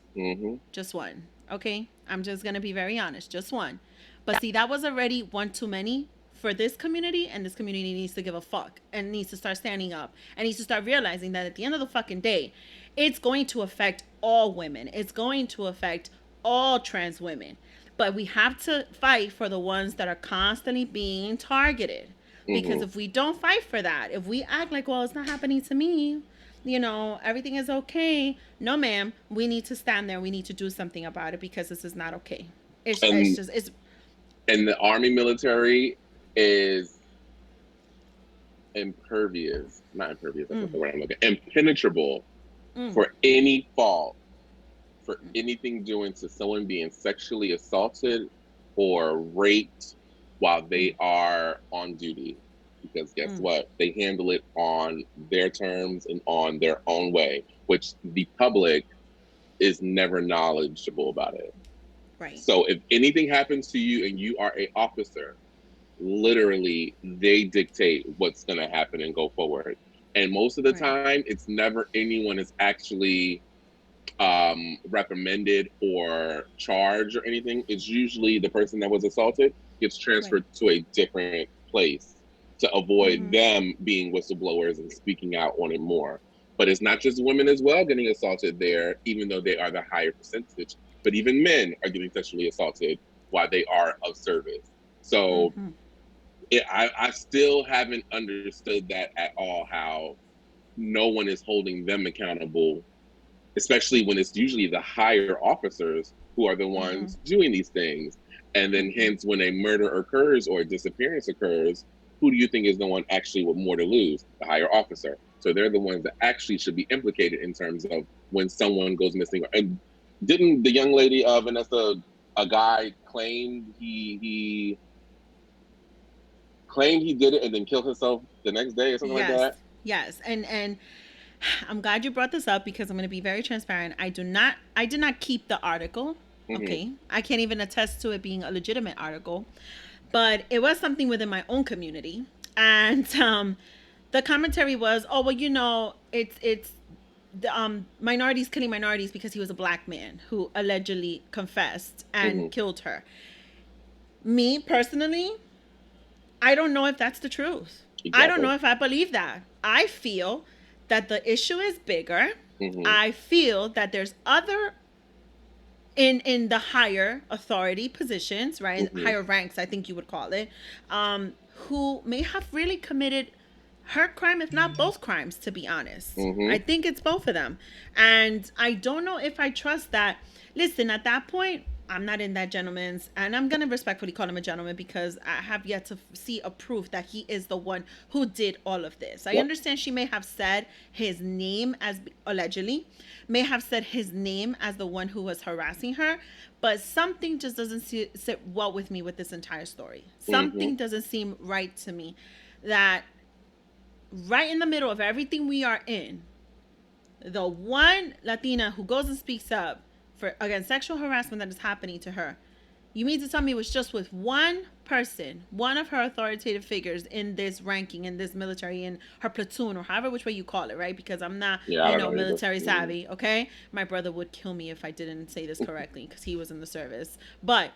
Just one. Okay? I'm just going to be very honest. Just one. But see, that was already one too many for this community, and this community needs to give a fuck and needs to start standing up and needs to start realizing that at the end of the fucking day, it's going to affect all women. It's going to affect all trans women. But we have to fight for the ones that are constantly being targeted. Because if we don't fight for that, if we act like, well, it's not happening to me, everything is okay. No, ma'am, we need to stand there. We need to do something about it because this is not okay. It's and the Army military is impervious, not impervious, that's not the word I'm looking, impenetrable for any fault, for anything doing to someone being sexually assaulted or raped while they are on duty. Because guess what? They handle it on their terms and on their own way, which the public is never knowledgeable about it. Right. So if anything happens to you and you are an officer, literally they dictate what's going to happen and go forward. And most of the time, it's never anyone is actually reprimanded or charged or anything. It's usually the person that was assaulted gets transferred to a different place to avoid them being whistleblowers and speaking out on it more. But it's not just women as well getting assaulted there, even though they are the higher percentage. But even men are getting sexually assaulted while they are of service. So I still haven't understood that at all, how no one is holding them accountable, especially when it's usually the higher officers who are the ones doing these things. And then hence when a murder occurs or a disappearance occurs, who do you think is the one actually with more to lose? The higher officer. So they're the ones that actually should be implicated in terms of when someone goes missing. And didn't the young lady, Vanessa, a guy claimed he did it and then killed himself the next day or something like that? Yes. And I'm glad you brought this up because I'm going to be very transparent. I did not keep the article. Okay. I can't even attest to it being a legitimate article, but it was something within my own community. And the commentary was, oh, well, it's the minorities killing minorities because he was a black man who allegedly confessed and killed her. Me personally, I don't know if that's the truth. Exactly. I don't know if I believe that. I feel that the issue is bigger. I feel that there's other in the higher authority positions, right? Higher ranks, I think you would call it, who may have really committed her crime, if not both crimes, to be honest. I think it's both of them. And I don't know if I trust that. Listen, at that point, I'm not in that gentleman's, and I'm going to respectfully call him a gentleman because I have yet to see a proof that he is the one who did all of this. I understand she may have said his name as, allegedly, may have said his name as the one who was harassing her, but something just doesn't sit well with me with this entire story. Something doesn't seem right to me, that right in the middle of everything we are in, the one Latina who goes and speaks up for against sexual harassment that is happening to her, You mean to tell me it was just with one person, one of her authoritative figures in this ranking, in this military, in her platoon, or however which way you call it, right? Because I'm not, Yeah, I don't know either. military savvy, okay? My brother would kill me if I didn't say this correctly because he was in the service. But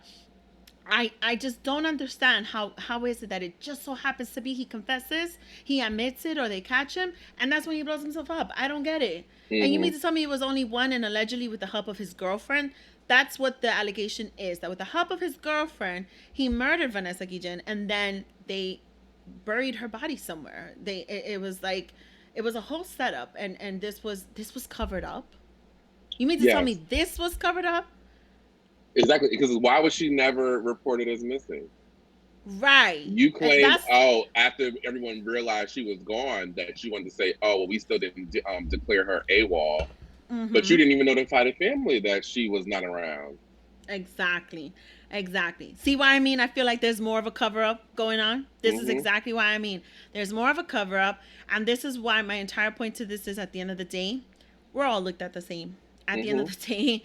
I just don't understand how is it that it just so happens to be he confesses, he admits it, or they catch him, and that's when he blows himself up. I don't get it. And you mean to tell me it was only one, and allegedly with the help of his girlfriend? That's what the allegation is. That with the help of his girlfriend, he murdered Vanessa Guillen, and then they buried her body somewhere. It was like it was a whole setup, and this was covered up. You mean to tell me this was covered up? Exactly, because why was she never reported as missing? Right. You claimed, after everyone realized she was gone, that you wanted to say, oh, well, we still didn't declare her AWOL, but you didn't even notify the family that she was not around. Exactly. See why I mean? I feel like there's more of a cover up going on. This is exactly why I mean. There's more of a cover up, and this is why my entire point to this is at the end of the day, we're all looked at the same. At the end of the day,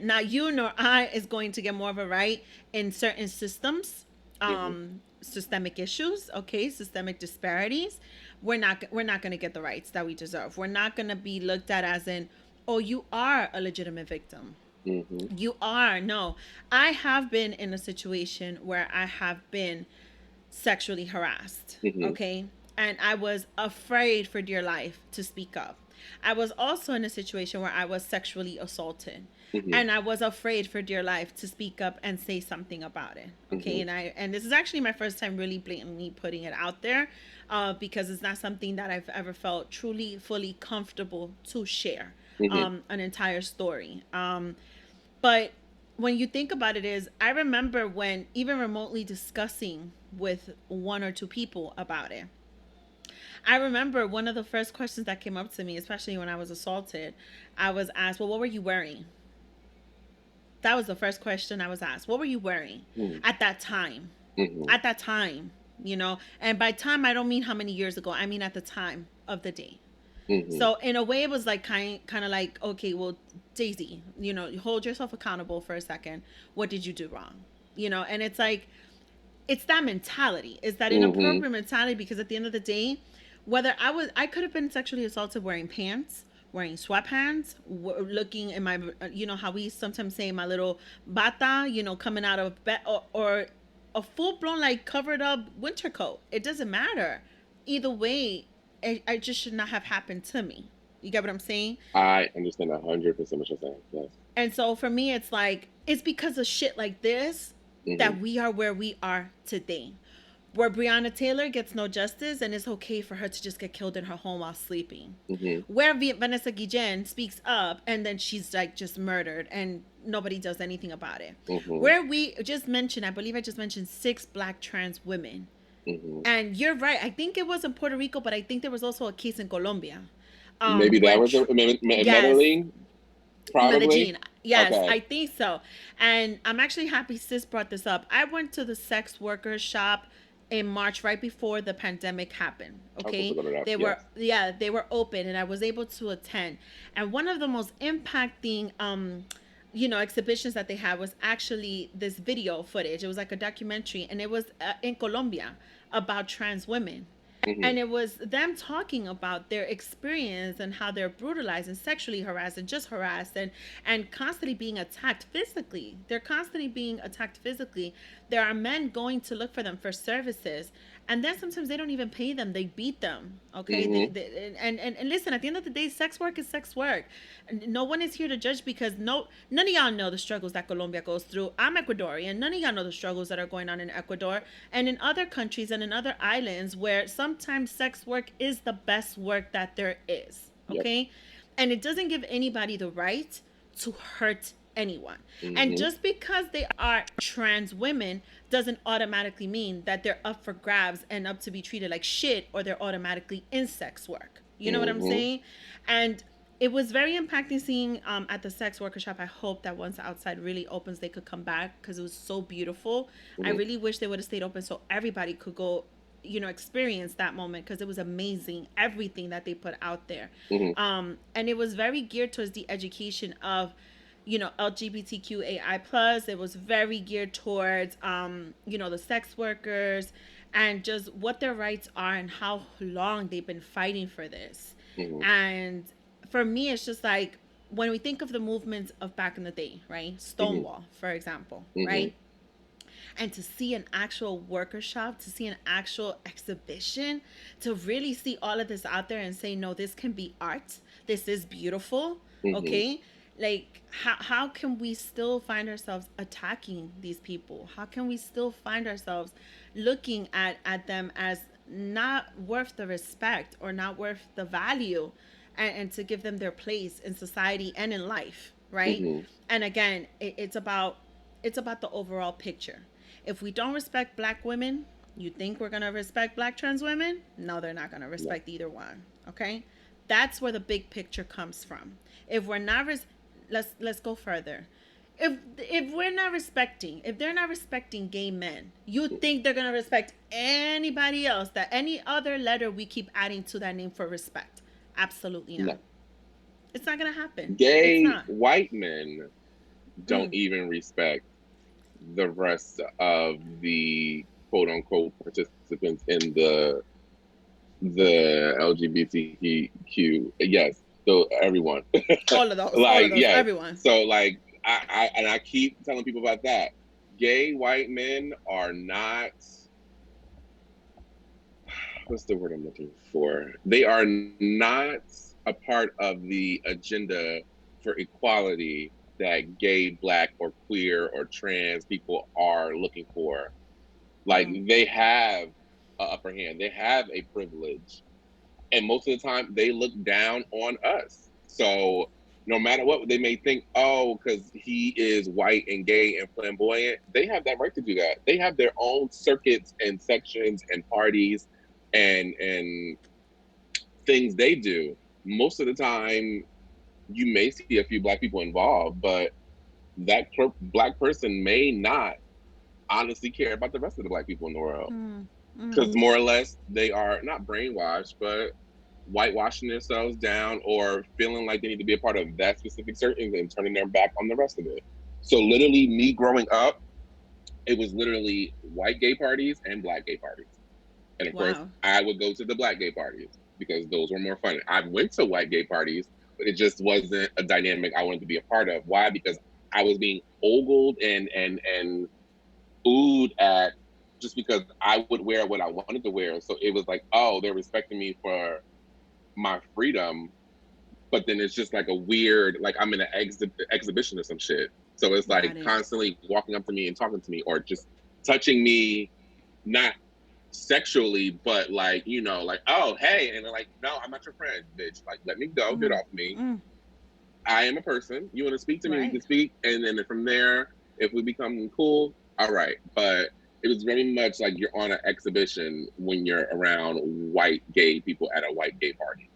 not you nor I is going to get more of a right in certain systems, systemic issues, okay, systemic disparities. We're not going to get the rights that we deserve. We're not going to be looked at as in, oh, you are a legitimate victim. You are. No, I have been in a situation where I have been sexually harassed, okay, and I was afraid for dear life to speak up. I was also in a situation where I was sexually assaulted, and I was afraid for dear life to speak up and say something about it. Okay, and this is actually my first time really blatantly putting it out there, because it's not something that I've ever felt truly, fully comfortable to share an entire story. But when you think about it, is I remember when even remotely discussing with one or two people about it. I remember one of the first questions that came up to me, especially when I was assaulted, I was asked, well, what were you wearing? That was the first question I was asked. What were you wearing at that time? At that time, and by time, I don't mean how many years ago. I mean at the time of the day. So in a way, it was like kind of like, okay, well, Daisy, hold yourself accountable for a second. What did you do wrong? And it's like, it's that mentality. It's that inappropriate mentality, because at the end of the day, whether I could have been sexually assaulted wearing pants, wearing sweatpants, looking in my, how we sometimes say my little bata, coming out of bed, or a full blown like covered up winter coat. It doesn't matter. Either way, I just should not have happened to me. You get what I'm saying? I understand 100% what you're saying. Yes. And so for me, it's like, it's because of shit like this that we are where we are today. Where Breonna Taylor gets no justice, and it's okay for her to just get killed in her home while sleeping. Where Vanessa Guillen speaks up, and then she's like just murdered, and nobody does anything about it. Where we just mentioned, I believe I just mentioned 6 Black trans women. And you're right. I think it was in Puerto Rico, but I think there was also a case in Colombia. Maybe that was Medellin? Probably. Medellin. Yes, okay. I think so. And I'm actually happy Sis brought this up. I went to the sex workers shop in March, right before the pandemic happened. Okay, they were open, and I was able to attend. And one of the most impacting exhibitions that they had was actually this video footage. It was like a documentary, and it was in Colombia about trans women. And it was them talking about their experience and how they're brutalized and sexually harassed and just harassed and constantly being attacked physically. They're constantly being attacked physically. There are men going to look for them for services. And then sometimes they don't even pay them. They beat them. Okay. And listen, at the end of the day, sex work is sex work. No one is here to judge, because none of y'all know the struggles that Colombia goes through. I'm Ecuadorian. None of y'all know the struggles that are going on in Ecuador and in other countries and in other islands where sometimes sex work is the best work that there is. Okay. Yep. And it doesn't give anybody the right to hurt anyone. And just because they are trans women doesn't automatically mean that they're up for grabs and up to be treated like shit, or they're automatically in sex work. You know what I'm saying? And it was very impacting seeing at the sex worker shop. I hope that once the outside really opens, they could come back, because it was so beautiful. I really wish they would have stayed open so everybody could go experience that moment, because it was amazing, everything that they put out there. And it was very geared towards the education of LGBTQAI plus. It was very geared towards, the sex workers and just what their rights are and how long they've been fighting for this. Mm-hmm. And for me, it's just like when we think of the movements of back in the day, right? Mm-hmm. Stonewall, for example, Mm-hmm. right? And to see an actual worker shop, to see an actual exhibition, to really see all of this out there and say, no, this can be art. This is beautiful. Mm-hmm. Okay. Like, how can we still find ourselves attacking these people? How can we still find ourselves looking at them as not worth the respect or not worth the value, and to give them their place in society and in life, right? Mm-hmm. And again, it's about the overall picture. If we don't respect black women, you think we're going to respect black trans women? No, they're not going to Yeah. respect either one. Okay? That's where the big picture comes from. If we're not let's go further. If we're not respecting, if they're not respecting gay men, you think they're going to respect anybody else, that any other letter we keep adding to that name for respect? Absolutely not. No. It's not going to happen. It's Gay not. white men don't Mm. even respect the rest of the quote unquote participants in the LGBTQ. Yes, so everyone. All of Like, those, yes. everyone. So like I keep telling people about that. Gay white men are not, what's the word I'm looking for? They are not a part of the agenda for equality that gay, black, or queer or trans people are looking for. Like, Mm. they have an upper hand, they have a privilege, and most of the time they look down on us. So no matter what they may think, oh, because he is white and gay and flamboyant, they have that right to do that. They have their own circuits and sections and parties and things they do. Most of the time, you may see a few black people involved, but that black person may not honestly care about the rest of the black people in the world, Mm. because Mm-hmm. more or less they are not brainwashed, but whitewashing themselves down or feeling like they need to be a part of that specific certain and turning their back on the rest of it. So literally, me growing up, it was literally white gay parties and black gay parties. And of course, Wow. I would go to the black gay parties because those were more fun. I went to white gay parties, but it just wasn't a dynamic I wanted to be a part of. Why? Because I was being ogled and oohed at just because I would wear what I wanted to wear. So it was like, oh, they're respecting me for my freedom, but then it's just like a weird, like I'm in an exhibition or some shit. So it's like Got it. constantly walking up to me and talking to me or just touching me, not sexually, but like, like, oh, hey. And they're like, no, I'm not your friend, bitch. Like, let me go, get Mm. off me. Mm. I am a person. You want to speak to me, we Right. can speak. And then from there, if we become cool, all right. But it was very much like you're on an exhibition when you're around white gay people at a white gay party.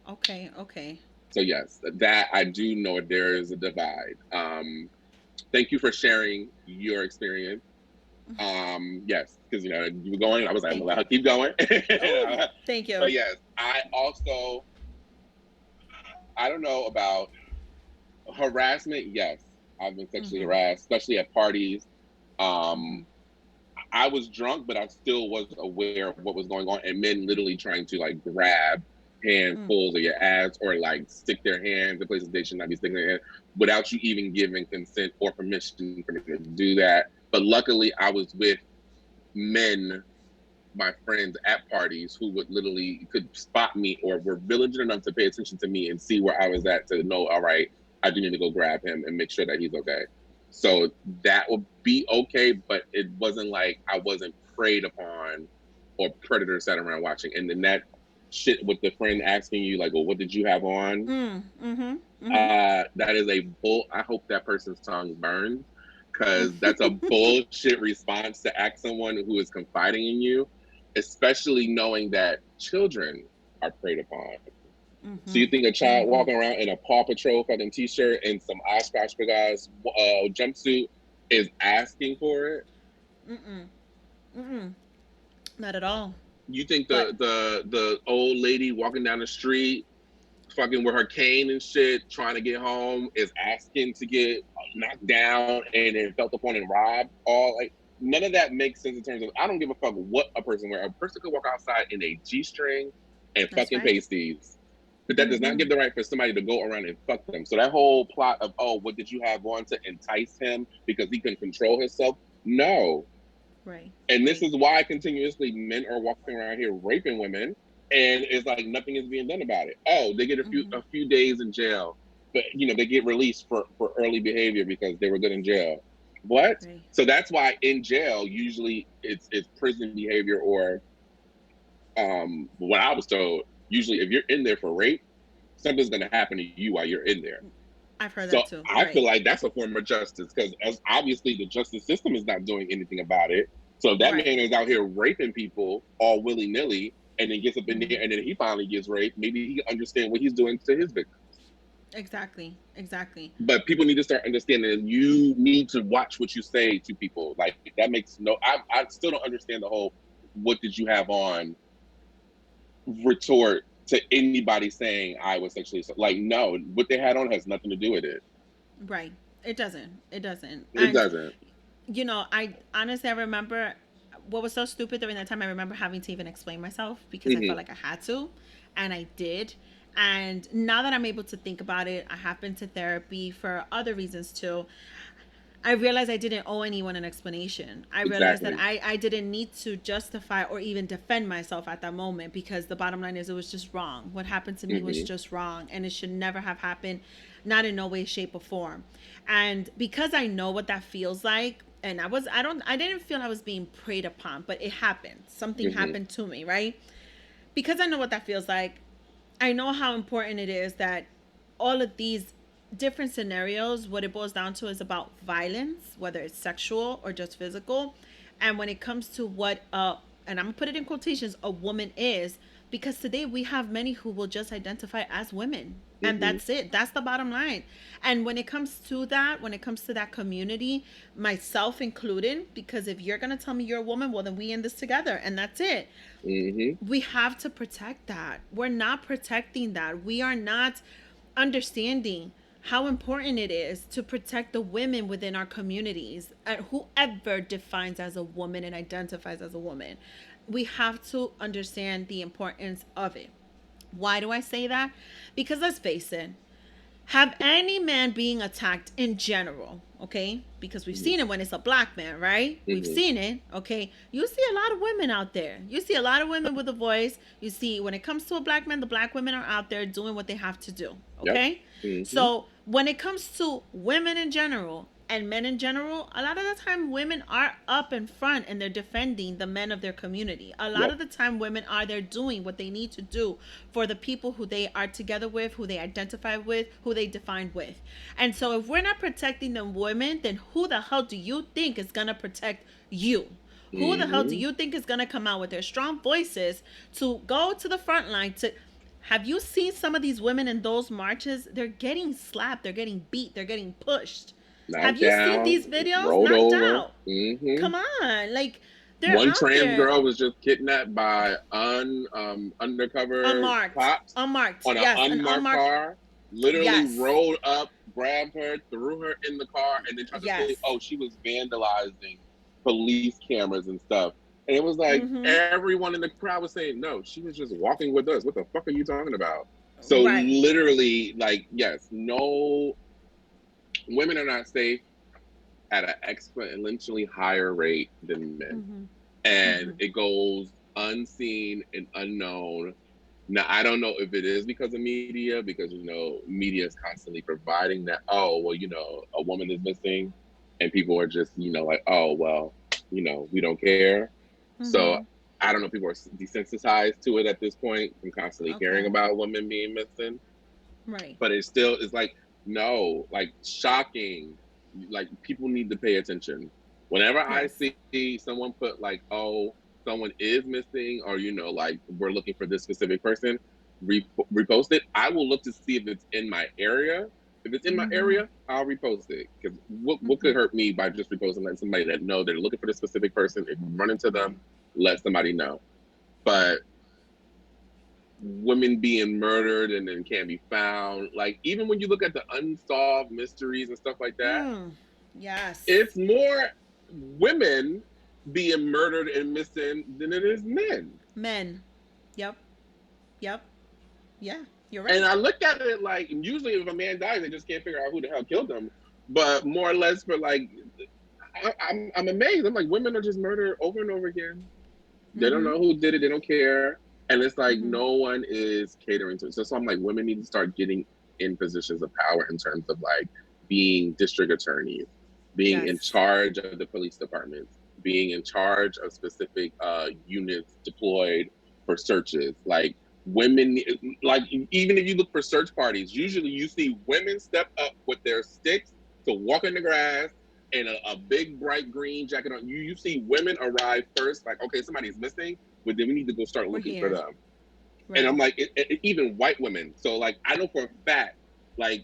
Okay. Okay. So yes, that I do know there is a divide. Thank you for sharing your experience. Yes, because you were going, I was like, I'm Thank gonna let you. her keep going. Oh, thank But you. yes, I don't know about harassment. Yes, I've been sexually Mm-hmm. harassed, especially at parties. Mm-hmm. Um, I was drunk, but I still was aware of what was going on, and men literally trying to like grab Mm. handfuls of your ass or like stick their hands in places they should not be sticking their hands without you even giving consent or permission for me to do that. But luckily, I was with men, my friends at parties who would literally could spot me or were vigilant enough to pay attention to me and see where I was at to know, all right, I do need to go grab him and make sure that he's okay. So that would be okay, but it wasn't like I wasn't preyed upon or predators sat around watching. And then that shit with the friend asking you, like, well, what did you have on? Mm. Mm-hmm. Mm-hmm. That is a bull. I hope that person's tongue burns, because that's a bullshit response to ask someone who is confiding in you, especially knowing that children are preyed upon. So Mm-hmm. you think a child Mm-hmm. walking around in a Paw Patrol fucking t-shirt and some Oshkosh B'gosh jumpsuit is asking for it? Mm-mm. Mm-mm. Not at all. You think But the old lady walking down the street fucking with her cane and shit, trying to get home, is asking to get knocked down and then felt upon and robbed. All like none of that makes sense in terms of I don't give a fuck what a person wear. A person could walk outside in a G-string and That's fucking right. pasties. But that does not give the right for somebody to go around and fuck them. So that whole plot of, oh, what did you have on to entice him because he couldn't control himself? No. Right. And this Right. is why continuously men are walking around here raping women, and it's like nothing is being done about it. Oh, they get a few days in jail, but they get released for early behavior because they were good in jail. What? Right. So that's why in jail usually it's prison behavior or what I was told. Usually, if you're in there for rape, something's going to happen to you while you're in there. I've heard So that too. I feel Right. like that's a form of justice because as obviously the justice system is not doing anything about it. So if that Right. man is out here raping people all willy nilly and then gets up in there and then he finally gets raped, maybe he can understand what he's doing to his victims. Exactly. Exactly. But people need to start understanding that you need to watch what you say to people. Like that makes no. I still don't understand the whole "what did you have on" retort to anybody saying I was sexually like. No, what they had on has nothing to do with it. Right. It doesn't. It doesn't. It And doesn't. I honestly I remember what was so stupid during that time. I remember having to even explain myself because I felt Mm-hmm. like I had to, and I did. And now that I'm able to think about it, I have been to therapy for other reasons too. I realized I didn't owe anyone an explanation. I realized that Exactly. I didn't need to justify or even defend myself at that moment because the bottom line is it was just wrong. What happened to me was Mm-hmm. just wrong and it should never have happened, not in no way, shape, or form. And because I know what that feels like, and I didn't feel I was being preyed upon, but it happened. Something Mm-hmm. happened to me, right? Because I know what that feels like, I know how important it is that all of these different scenarios, what it boils down to is about violence, whether it's sexual or just physical. And when it comes to what, and I'm gonna put it in quotations, a woman is, because today we have many who will just identify as women. And Mm-hmm. that's it. That's the bottom line. And when it comes to that, when it comes to that community, myself included, because if you're going to tell me you're a woman, well, then we in this together. And that's it. Mm-hmm. We have to protect that. We're not protecting that. We are not understanding how important it is to protect the women within our communities and whoever defines as a woman and identifies as a woman. We have to understand the importance of it. Why do I say that? Because let's face it, have any man being attacked in general, okay? Because we've seen it when it's a black man, right? We've Mm-hmm. seen it, okay? You see a lot of women out there. You see a lot of women with a voice. You see, when it comes to a black man, the black women are out there doing what they have to do, Yep. okay? Mm-hmm. So when it comes to women in general and men in general, a lot of the time women are up in front and they're defending the men of their community. A lot Yep. of the time women are there doing what they need to do for the people who they are together with, who they identify with, who they define with. And so if we're not protecting the women, then who the hell do you think is going to protect you? Who the hell do Mm-hmm. you think is going to come out with their strong voices to go to the front line to have you seen some of these women in those marches? They're getting slapped, they're getting beat, they're getting pushed. Have Knocked you seen down, these videos? rolled Knocked over. out. Mm-hmm. Come on. Like they're One out trans there girl was just kidnapped by undercover unmarked. cops Unmarked. on an Yes, an unmarked unmarked. car. Literally Yes. rolled up, grabbed her, threw her in the car, and then tried to say, Yes. "Oh, she was vandalizing police cameras and stuff." And it was like Mhm. everyone in the crowd was saying, "No, she was just walking with us. What the fuck are you talking about?" So Right. literally, like, yes, no, women are not safe at an exponentially higher rate than men, Mhm. and Mhm. it goes unseen and unknown. Now, I don't know if it is because of media, because media is constantly providing that. Oh, well, a woman is missing, and people are just like, oh, well, we don't care. So Mhm. I don't know. People are desensitized to it at this point from constantly hearing Okay. about women being missing, Right. but it still is like no, like shocking. Like people need to pay attention. Whenever I Yes. see someone put like, oh, someone is missing, or like we're looking for this specific person, repost it. I will look to see if it's in my area. If it's in my Mhm. area, I'll repost it. Because what could Mhm. hurt me by just reposting like somebody that know they're looking for this specific person? If you run into them, Right. let somebody know. But women being murdered and then can't be found. Like, even when you look at the unsolved mysteries and stuff like that, Yes. it's more women being murdered and missing than it is men. Men. Yep. Yep. Yeah. You're And right. I look at it like, usually if a man dies, they just can't figure out who the hell killed him. But more or less for like, I'm amazed. I'm like, women are just murdered over and over again. They don't know who did it. They don't care. And it's like no one is catering to it. So I'm like, women need to start getting in positions of power in terms of like being district attorneys, being in Yes. charge of the police departments, being in charge of specific units deployed for searches. Like women, like even if you look for search parties, usually you see women step up with their sticks to walk in the grass and a big bright green jacket on. You see women arrive first, like, okay, somebody's missing, but then we need to go start We're looking for here. them. And Right. I'm like, even white women. So like, I know for a fact, like,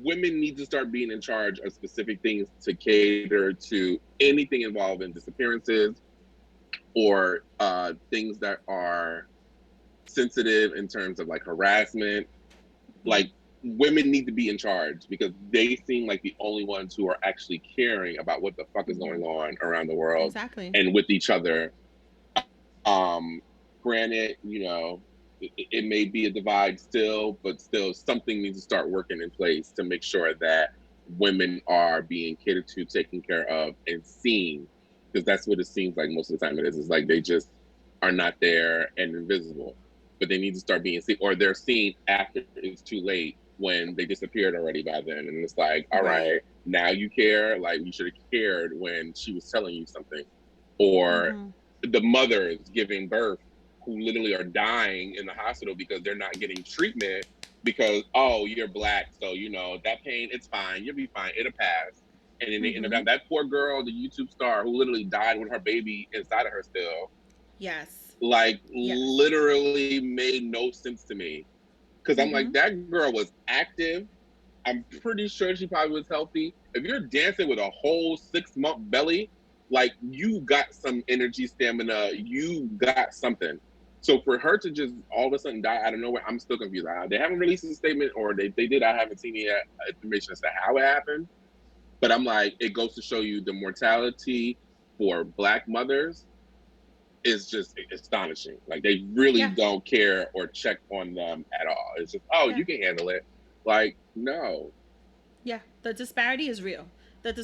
women need to start being in charge of specific things to cater to anything involved in disappearances or things that are sensitive in terms of like harassment. Like, women need to be in charge because they seem like the only ones who are actually caring about what the fuck is going on around the world Exactly. and with each other. Um, Granted, it may be a divide still, but still something needs to start working in place to make sure that women are being catered to, taken care of, and seen. Because that's what it seems like most of the time it is. It's like they just are not there and invisible. But they need to start being seen, or they're seen after it's too late when they disappeared already by then. And it's like, all Right. right, now you care. Like, you should have cared when she was telling you something. Or the mothers giving birth who literally are dying in the hospital because they're not getting treatment because, oh, you're black, so that pain, it's fine, you'll be fine, it'll pass. And then they end up, that poor girl, the YouTube star who literally died with her baby inside of her still, Yes. like, Yes. literally made no sense to me. Because I'm like, that girl was active. I'm pretty sure she probably was healthy. If you're dancing with a whole 6-month belly, like, you got some energy, stamina, you got something. So for her to just all of a sudden die out of nowhere, I'm still confused. They haven't released a statement, or they did. I haven't seen any information as to how it happened. But I'm like, it goes to show you the mortality for Black mothers is just astonishing. Like, they really Yeah. don't care or check on them at all. It's just, oh, Yeah. you can handle it. Like, no. Yeah. The disparity is real. The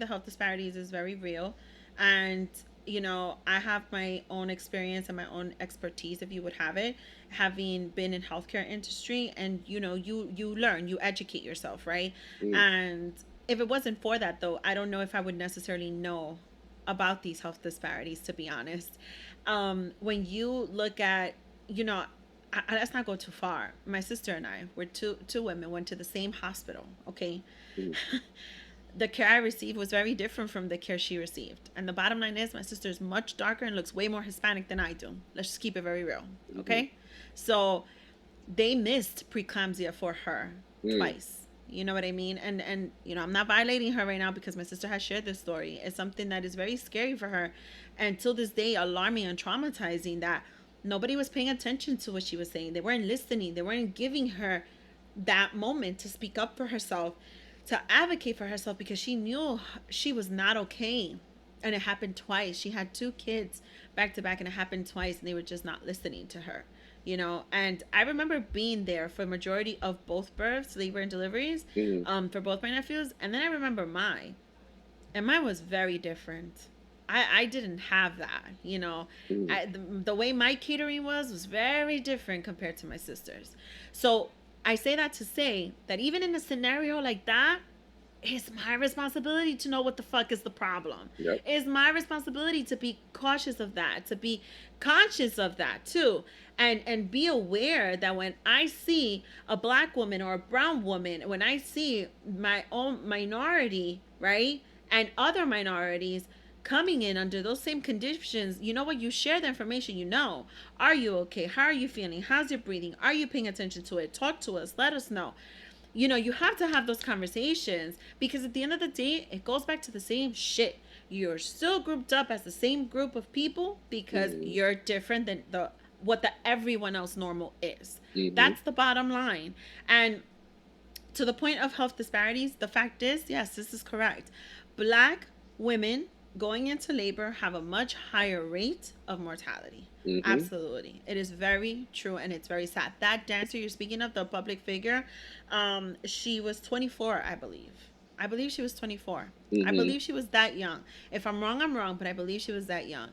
health disparities is very real. And, I have my own experience and my own expertise, if you would have it, having been in healthcare industry. And, you learn, you educate yourself, right? Mm. And if it wasn't for that, though, I don't know if I would necessarily know about these health disparities, to be honest. When you look at, let's not go too far. My sister and I were two women, went to the same hospital. Okay. Mm. The care I received was very different from the care she received. And the bottom line is, my sister is much darker and looks way more Hispanic than I do. Let's just keep it very real. Okay. So they missed preeclampsia for her twice. You know what I mean? And I'm not violating her right now because my sister has shared this story. It's something that is very scary for her, and till this day alarming and traumatizing, that nobody was paying attention to what she was saying. They weren't listening. They weren't giving her that moment to speak up for herself, to advocate for herself, because she knew she was not okay. And it happened twice. She had two kids back to back, and it happened twice, and they were just not listening to her. And I remember being there for majority of both births, labor and deliveries, for both my nephews. And then I remember mine, and mine was very different. I didn't have that. The way my catering was very different compared to my sister's. So I say that to say that even in a scenario like that, it's my responsibility to know what the fuck is the problem. Yep. It's my responsibility to be cautious of that, to be conscious of that too. And be aware that when I see a Black woman or a brown woman, when I see my own minority, right, and other minorities coming in under those same conditions, you know what? You share the information. Are you okay? How are you feeling? How's your breathing? Are you paying attention to it? Talk to us. Let us know. You have to have those conversations, because at the end of the day, it goes back to the same shit. You're still grouped up as the same group of people because you're different than the what the everyone else normal is. Mm-hmm. That's the bottom line. And to the point of health disparities, the fact is, yes, this is correct. Black women going into labor have a much higher rate of mortality. Mm-hmm. Absolutely. It is very true and it's very sad. That dancer you're speaking of, the public figure, she was 24, I believe. I believe she was 24. I Mm-hmm. believe she was that young. If I'm wrong, I'm wrong, but I believe she was that young.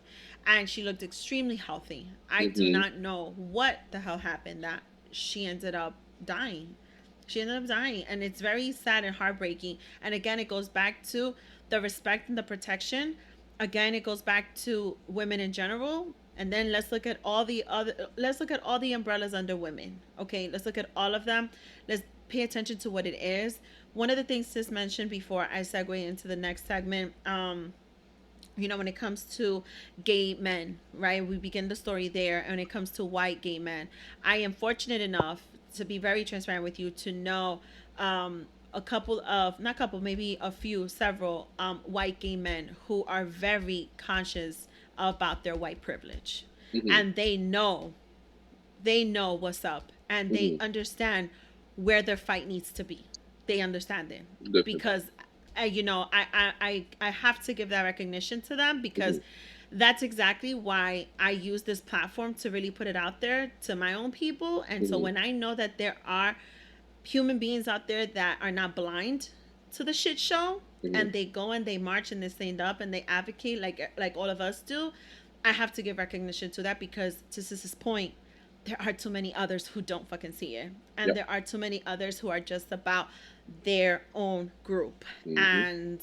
And she looked extremely healthy. I do Mm-hmm. not know what the hell happened that she ended up dying. She ended up dying, and it's very sad and heartbreaking. And again, it goes back to the respect and the protection. Again, it goes back to women in general. And then let's look at all the umbrellas under women. Okay, let's look at all of them. Let's pay attention to what it is. One of the things Sis mentioned before I segue into the next segment, when it comes to gay men, right? We begin the story there. And when it comes to white gay men, I am fortunate enough to be very transparent with you to know a couple of, not couple, maybe a few, several white gay men who are very conscious about their white privilege. Mm-hmm. And they know what's up and they Mm-hmm. understand where their fight needs to be. They understand it Good for them. because I have to give that recognition to them Mm-hmm. because that's exactly why I use this platform to really put it out there to my own people. And so Mm-hmm. when I know that there are human beings out there that are not blind to the shit show Mm-hmm. and they go and they march and they stand up and they advocate like all of us do, I have to give recognition to that because to Sis's point, there are too many others who don't fucking see it. And Yep. there are too many others who are just about their own group. Mm-hmm. And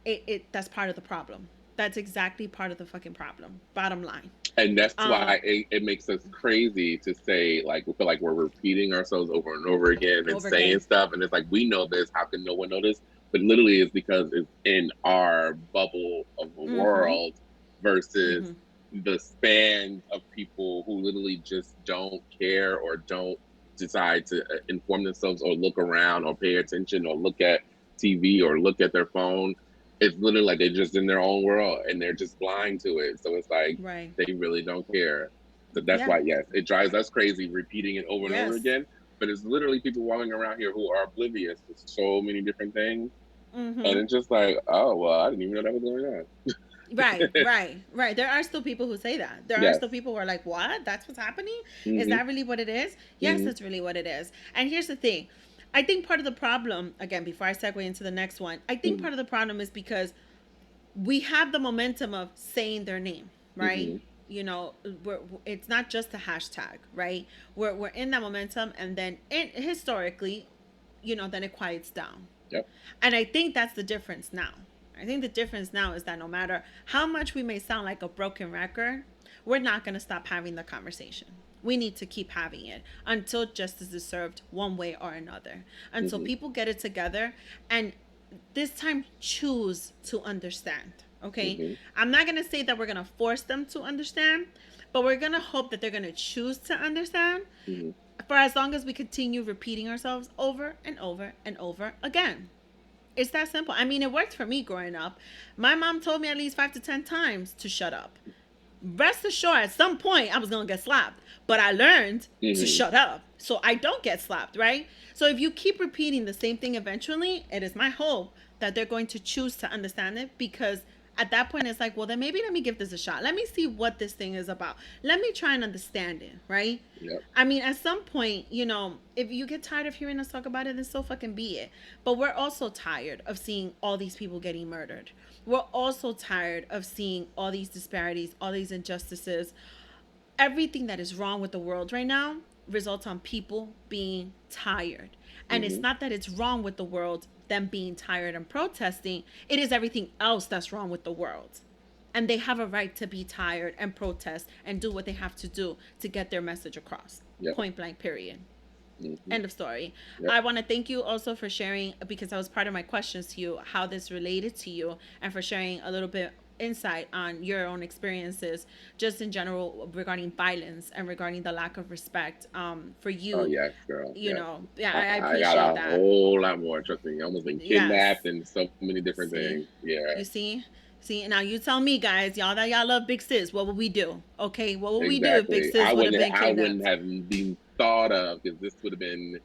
it that's part of the problem. That's exactly part of the fucking problem. Bottom line. And that's Um why it makes us crazy to say, like, we feel like we're repeating ourselves over and over again and over saying again. stuff. And it's like, we know this. How can no one know this? But literally, it's because it's in our bubble of a Mm-hmm. world versus Mm-hmm. the span of people who literally just don't care or don't decide to inform themselves or look around or pay attention or look at TV or look at their phone. It's literally like they're just in their own world and they're just blind to it. So it's like Right. they really don't care. So that's Yeah. why, yes, it drives us crazy repeating it over and over Yes. again. But it's literally people walking around here who are oblivious to so many different things. And Mm-hmm. it's just like, oh, well, I didn't even know that was going Right, on. right, right. There are still people who say that. There are Yes. still people who are like, "What? That's what's happening? Is Mm-hmm. that really what it is?" Yes, Mm-hmm. that's really what it is. And here's the thing. I think part of the problem, again, before I segue into the next one, I think Mm-hmm. part of the problem is because we have the momentum of saying their name, right? Mm-hmm. It's not just a hashtag, right? We're in that momentum, and then historically, then it quiets down. Yep. And I think that's the difference now. I think the difference now is that no matter how much we may sound like a broken record, we're not going to stop having the conversation. We need to keep having it until justice is served one way or another. Until Mm-hmm. people get it together and this time choose to understand. Okay? Mm-hmm. I'm not going to say that we're going to force them to understand, but we're going to hope that they're going to choose to understand Mm-hmm. for as long as we continue repeating ourselves over and over and over again. It's that simple. I mean, it worked for me growing up. My mom told me at least 5 to 10 times to shut up. Rest assured, at some point, I was going to get slapped. But I learned to Mm-hmm. shut up so I don't get slapped, right? So if you keep repeating the same thing eventually, it is my hope that they're going to choose to understand it because at that point it's like, well, then maybe let me give this a shot. Let me see what this thing is about. Let me try and understand it, right? Yep. I mean, at some point, if you get tired of hearing us talk about it, then so fucking be it. But we're also tired of seeing all these people getting murdered. We're also tired of seeing all these disparities, all these injustices. Everything that is wrong with the world right now results on people being tired. And it's Mm-hmm. not that it's wrong with the world, them being tired and protesting. It is everything else that's wrong with the world. And they have a right to be tired and protest and do what they have to do to get their message across. Yep. Point blank, period. Mm-hmm. End of story. Yep. I want to thank you also for sharing, because that was part of my questions to you, how this related to you, and for sharing a little bit insight on your own experiences, just in general regarding violence and regarding the lack of respect for Oh you. yes, girl. Yes. Yeah, I I got appreciate a that. whole lot more. Trust me. I almost been Yes. kidnapped and so many different See, things. Yeah. you see. See, now you tell me, guys, y'all love Big Sis. What would we do? Okay, what would we do if Big Exactly. Sis would have been I kidnapped? wouldn't have been thought of because this would have been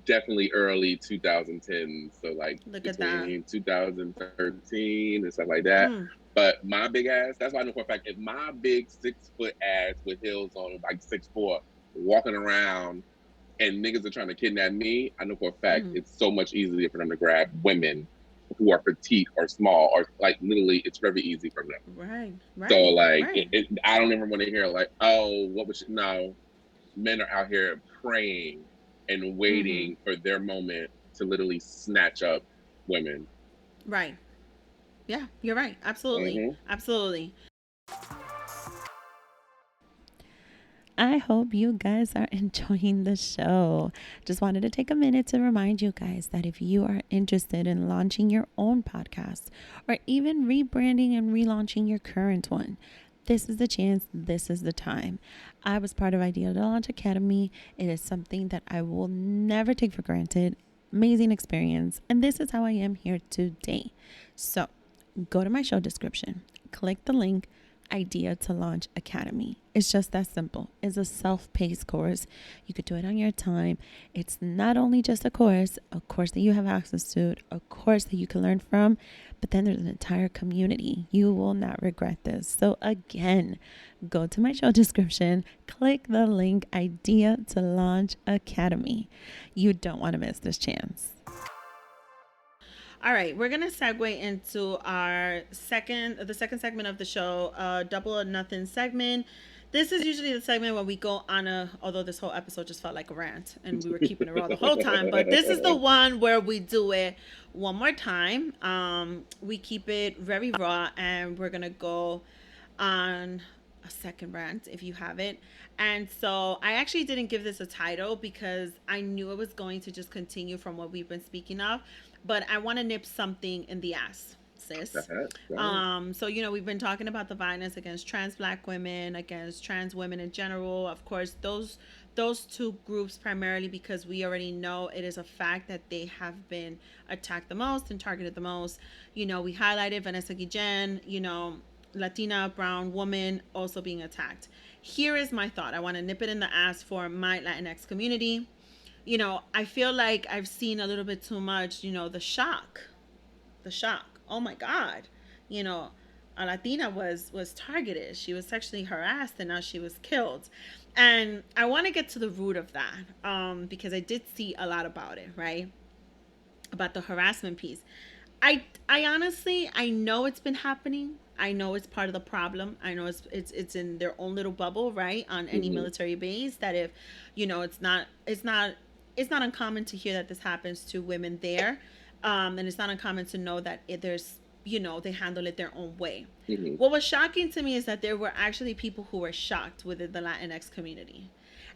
definitely early 2010. So like Look at that. between 2013 and stuff like that. Mm. But my big ass, that's why I know for a fact if my big 6 foot ass with heels on like 6'4" walking around and niggas are trying to kidnap me, I know for a fact it's so much easier for them to grab women who are petite or small or like literally it's very easy for them. Right, So right, like right. I don't ever want to hear like, oh, what was no, men are out here praying and waiting for their moment to literally snatch up women. Right. Yeah, you're right. Absolutely. Absolutely. I hope you guys are enjoying the show. Just wanted to take a minute to remind you guys that if you are interested in launching your own podcast or even rebranding and relaunching your current one, this is the chance. This is the time. I was part of Idea to Launch Academy. It is something that I will never take for granted. Amazing experience. And this is how I am here today. So go to my show description, click the link, Idea to Launch Academy. It's just that simple. It's a self-paced course. You could do it on your time. It's not only just a course that you have access to, a course that you can learn from, but then there's an entire community. You will not regret this. So again, go to my show description, click the link, Idea to Launch Academy. You don't want to miss this chance. All right, we're gonna segue into the second segment of the show, Double or Nothing segment. This is usually the segment where we go on although this whole episode just felt like a rant and we were keeping it raw the whole time, but this is the one where we do it one more time. We keep it very raw and we're gonna go on a second rant if you have it. And so I actually didn't give this a title because I knew it was going to just continue from what we've been speaking of, but I want to nip something in the ass, sis. So we've been talking about the violence against trans Black women, against trans women in general. Of course, those two groups primarily because we already know it is a fact that they have been attacked the most and targeted the most. We highlighted Vanessa Guillen, Latina, brown woman also being attacked. Here is my thought. I want to nip it in the ass for my Latinx community. I feel like I've seen a little bit too much, the shock. Oh my God. A Latina was targeted. She was sexually harassed and now she was killed. And I want to get to the root of that because I did see a lot about it, right? About the harassment piece. I honestly, I know it's been happening. I know it's part of the problem. I know it's in their own little bubble, right? On any military base that if, it's not uncommon to hear that this happens to women there. And it's not uncommon to know that there's, they handle it their own way. What was shocking to me is that there were actually people who were shocked within the Latinx community.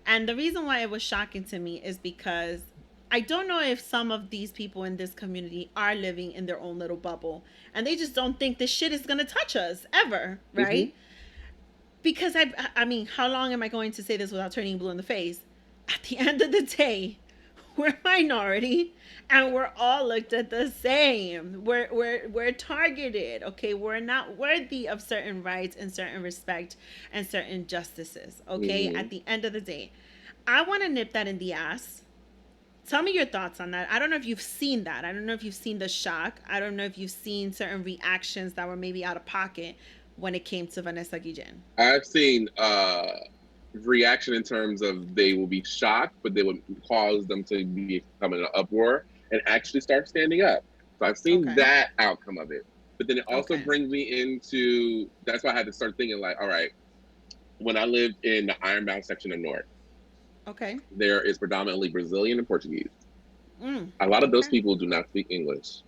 And the reason why it was shocking to me is because I don't know if some of these people in this community are living in their own little bubble and they just don't think this shit is going to touch us ever, right? Because I mean, how long am I going to say this without turning blue in the face? At the end of the day, we're a minority and we're all looked at the same. We're targeted, okay? We're not worthy of certain rights and certain respect and certain justices, okay? At the end of the day, I want to nip that in the ass. Tell me your thoughts on that. I don't know if you've seen that. I don't know if you've seen the shock. I don't know if you've seen certain reactions that were maybe out of pocket when it came to Vanessa Guillen. I've seen reaction in terms of they will be shocked, but they would cause them to become in an uproar and actually start standing up. So I've seen that outcome of it. But then it also brings me into, that's why I had to start thinking like, all right, when I lived in the Ironbound section of North, there is predominantly Brazilian and Portuguese. A lot of those people do not speak English.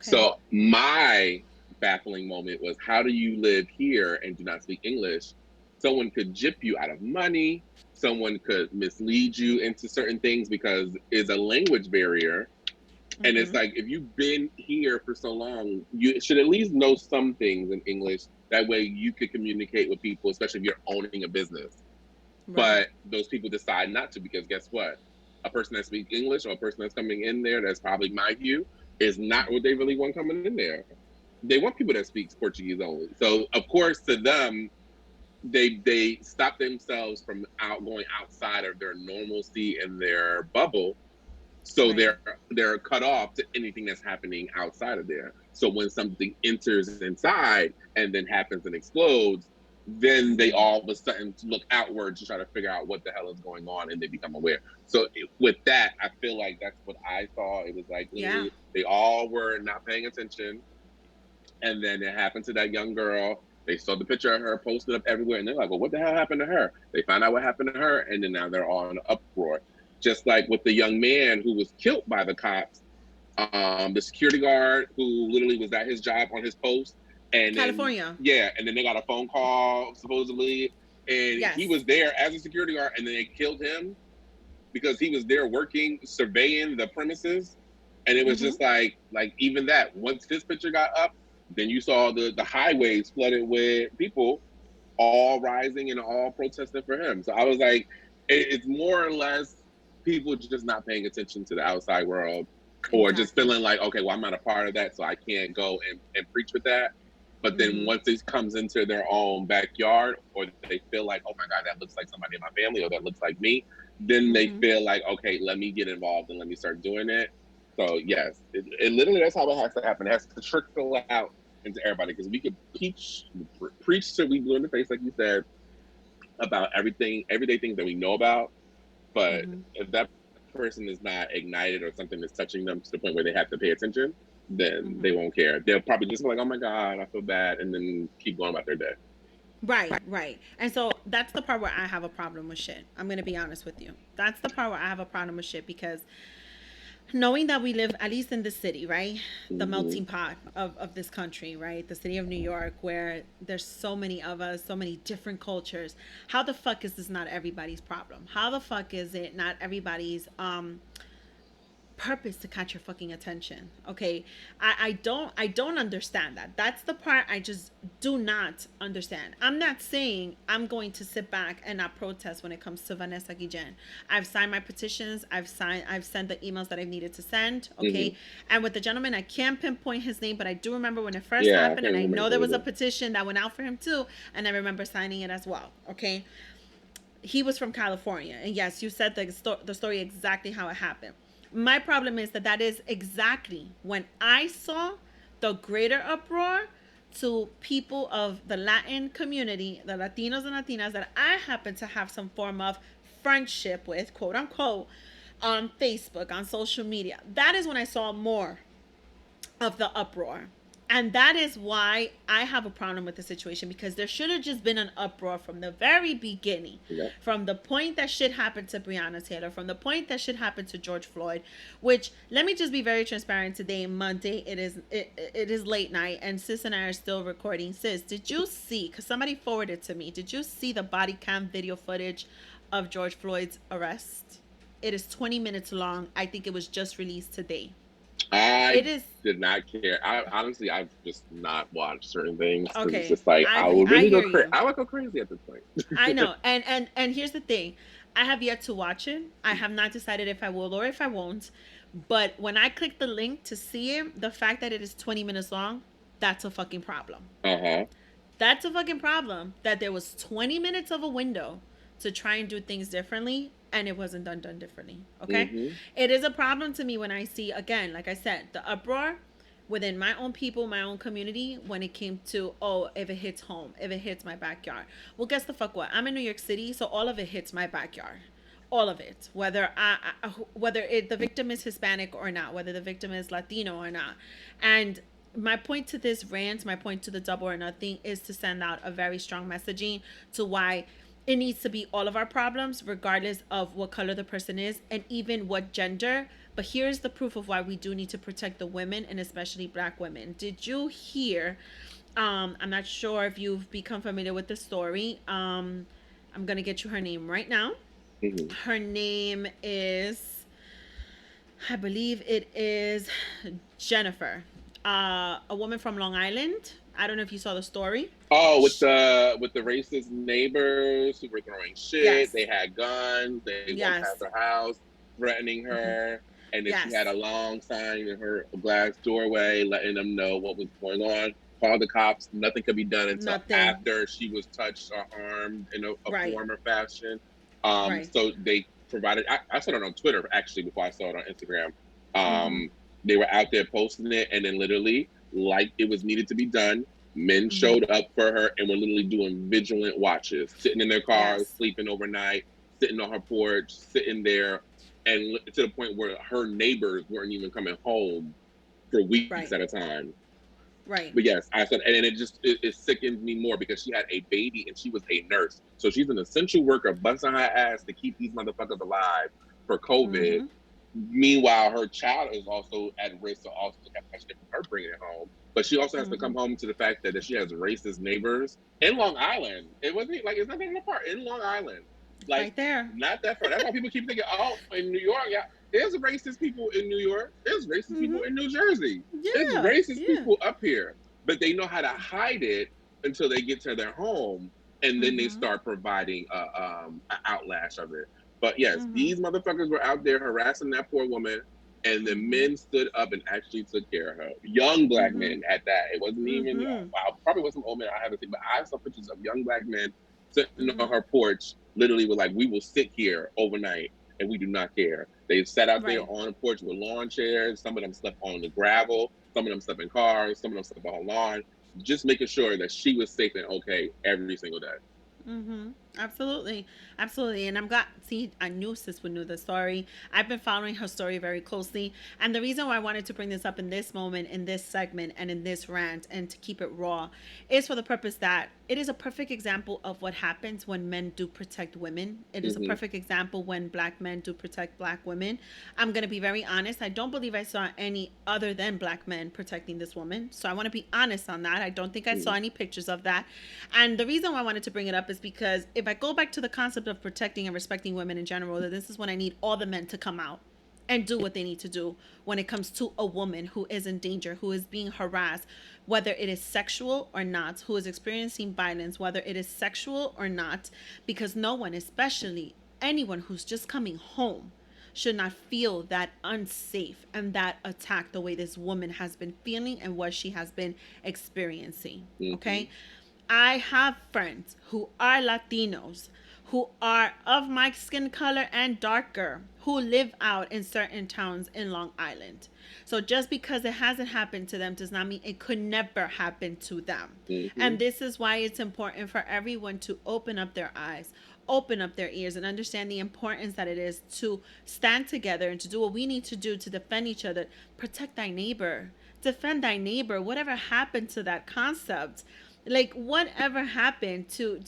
So my baffling moment was, how do you live here and do not speak English? Someone could gyp you out of money. Someone could mislead you into certain things because it's a language barrier. And it's like, if you've been here for so long, you should at least know some things in English. That way you could communicate with people, especially if you're owning a business. But those people decide not to because guess what? A person that speaks English or a person that's coming in there that's probably my view is not what they really want coming in there. they want people that speak Portuguese only. So of course, to them, they stop themselves from going outside of their normalcy and their bubble. So Right. they're cut off to anything that's happening outside of there. So when something enters inside and then happens and explodes, then they all of a sudden look outward to try to figure out what the hell is going on, and they become aware. So with that, I feel like that's what I saw. It was like Yeah. literally they all were not paying attention, and then it happened to that young girl. They saw the picture of her posted up everywhere, and they're like, well, what the hell happened to her? They find out what happened to her, and then now they're all in an uproar. Just like with the young man who was killed by the cops, the security guard who literally was at his job on his post. And California. And then they got a phone call, supposedly, and Yes. he was there as a security guard, and then they killed him because he was there working, surveying the premises. And it was just like even that, once his picture got up, then you saw the highways flooded with people all rising and all protesting for him. So I was like, it's more or less people just not paying attention to the outside world, or just feeling like, okay, well, I'm not a part of that, so I can't go and preach with that. But then once it comes into their own backyard, or they feel like, oh my God, that looks like somebody in my family, or that looks like me, then they feel like, okay, let me get involved and let me start doing it. So yes, it literally, that's how it has to happen. It has to trickle out into everybody, because we could preach till we blue in the face, like you said, about everyday things that we know about. But if that person is not ignited, or something is touching them to the point where they have to pay attention, then they won't care. They'll probably just be like, oh my God, I feel bad, and then keep going about their day. Right. And so that's the part where I have a problem with shit. I'm going to be honest with you. That's the part where I have a problem with shit, because knowing that we live, at least in the city, right? The melting pot of this country, right? The city of New York, where there's so many of us, so many different cultures. How the fuck is this not everybody's problem? How the fuck is it not everybody's purpose to catch your fucking attention? Okay, I don't understand that. That's the part I just do not understand. I'm not saying I'm going to sit back and not protest when it comes to Vanessa Guillen. I've signed my petitions. I've sent the emails that I've needed to send. Okay, and with the gentleman, I can't pinpoint his name, but I do remember when it first happened, and I know there was a petition that went out for him too, and I remember signing it as well. Okay, he was from California, and yes, you said the story exactly how it happened. My problem is that is exactly when I saw the greater uproar to people of the Latin community, the Latinos and Latinas that I happen to have some form of friendship with, quote unquote, on Facebook, on social media. That is when I saw more of the uproar. And that is why I have a problem with the situation, because there should have just been an uproar from the very beginning. Yeah. From the point that shit happened to Breonna Taylor, from the point that shit happened to George Floyd, which, let me just be very transparent, today, Monday, it is late night, and Sis and I are still recording. Sis, did you see, because somebody forwarded to me, did you see the body cam video footage of George Floyd's arrest? It is 20 minutes long. I think it was just released today. I did not care. I've just not watched certain things. Okay, it's just like I will really go crazy. I would go crazy at this point. I know, and here's the thing: I have yet to watch it. I have not decided if I will or if I won't. But when I click the link to see it, the fact that it is 20 minutes long, that's a fucking problem. That's a fucking problem. That there was 20 minutes of a window to try and do things differently, and it wasn't done differently. Okay, it is a problem to me when I see, again, like I said, the uproar within my own people, my own community, when it came to, oh, if it hits home, if it hits my backyard. Well, guess the fuck what? I'm in New York City, so all of it hits my backyard. All of it, whether the victim is Hispanic or not, whether the victim is Latino or not. And my point to this rant, my point to the double or nothing, is to send out a very strong messaging to why it needs to be all of our problems, regardless of what color the person is and even what gender. But here's the proof of why we do need to protect the women, and especially Black women. Did you hear? I'm not sure if you've become familiar with the story. I'm going to get you her name right now. Her name is, I believe it is Jennifer, a woman from Long Island. I don't know if you saw the story. Oh, with the racist neighbors who were throwing shit. Yes. They had guns. They walked past her house, threatening her. And then she had Yes. a long sign in her glass doorway letting them know what was going on. Called the cops. Nothing could be done until Nothing. after she was touched or harmed in a Right. form or fashion. Right. So they provided. I saw it on Twitter actually before I saw it on Instagram. Mm-hmm. They were out there posting it, and then literally, like it was needed to be done, men Mm-hmm. showed up for her and were literally doing vigilant watches, sitting in their cars, Yes. sleeping overnight, sitting on her porch, sitting there, and to the point where her neighbors weren't even coming home for weeks Right. at a time. Right. But yes, I said, and it sickens me more because she had a baby and she was a nurse, so she's an essential worker, busting her ass to keep these motherfuckers alive for COVID. Mm-hmm. Meanwhile, her child is also at risk to also catch it from her bringing it home. But she also has to Mm-hmm. come home to the fact that she has racist neighbors in Long Island. It wasn't like it's not even apart in Long Island, like Right there. not that far. That's why people keep thinking, oh, in New York, yeah, there's racist people in New York. There's racist people Mm-hmm. in New Jersey. There's Yeah. racist Yeah. people up here, but they know how to hide it until they get to their home, and then they Mm-hmm. start providing a outlash of it. But yes, Mm-hmm. these motherfuckers were out there harassing that poor woman, and the Mm-hmm. men stood up and actually took care of her. Young black Mm-hmm. men at that. It wasn't even, Mm-hmm. wow, probably was some old men I haven't seen, but I saw pictures of young black men sitting on Mm-hmm. her porch, literally were like, we will sit here overnight and we do not care. They sat out there Right. on the porch with lawn chairs. Some of them slept on the gravel. Some of them slept in cars. Some of them slept on her lawn, just making sure that she was safe and okay every single day. Mm-hmm. Absolutely. Absolutely. And I'm glad, see, I knew Sis would know the story. I've been following her story very closely. And the reason why I wanted to bring this up in this moment, in this segment, and in this rant, and to keep it raw, is for the purpose that it is a perfect example of what happens when men do protect women. It is a Mm-hmm. perfect example when black men do protect black women. I'm going to be very honest. I don't believe I saw any other than black men protecting this woman. So I want to be honest on that. I don't think I saw Mm-hmm. any pictures of that. And the reason why I wanted to bring it up is because if I go back to the concept of protecting and respecting women in general, that this is when I need all the men to come out and do what they need to do when it comes to a woman who is in danger, who is being harassed, whether it is sexual or not, who is experiencing violence, whether it is sexual or not, because no one, especially anyone who's just coming home, should not feel that unsafe and that attacked the way this woman has been feeling and what she has been experiencing. Mm-hmm. Okay? I have friends who are Latinos, who are of my skin color and darker, who live out in certain towns in Long Island. So just because it hasn't happened to them does not mean it could never happen to them. Mm-hmm. And this is why it's important for everyone to open up their eyes, open up their ears, and understand the importance that it is to stand together and to do what we need to do to defend each other. Protect thy neighbor, defend thy neighbor. Whatever happened to that concept, like whatever happened to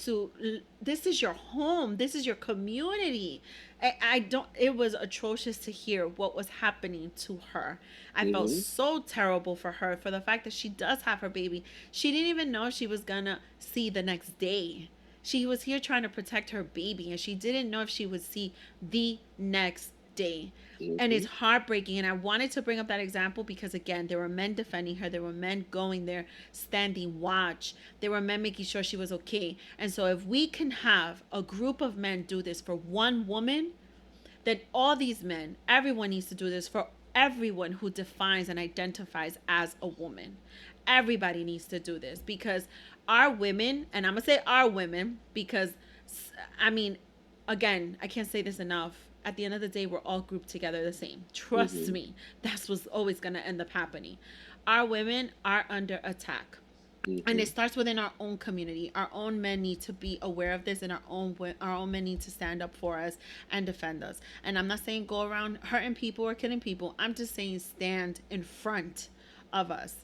this is your home, this is your community. I don't, it was atrocious to hear what was happening to her. I felt Mm-hmm. so terrible for her, for the fact that she does have her baby. She didn't even know she was gonna see the next day. She was here trying to protect her baby, and she didn't know if she would see the next day. And Mm-hmm. it's heartbreaking. And I wanted to bring up that example because, again, there were men defending her. There were men going there, standing watch. There were men making sure she was okay. And so, if we can have a group of men do this for one woman, then all these men, everyone needs to do this for everyone who defines and identifies as a woman. Everybody needs to do this because our women, and I'm going to say our women because, I mean, again, I can't say this enough. At the end of the day, we're all grouped together the same. Trust Mm-hmm. me, that's what's always going to end up happening. Our women are under attack, and Mm-hmm. it starts within our own community. Our own men need to be aware of this, and our own men need to stand up for us and defend us. And I'm not saying go around hurting people or killing people. I'm just saying stand in front of us.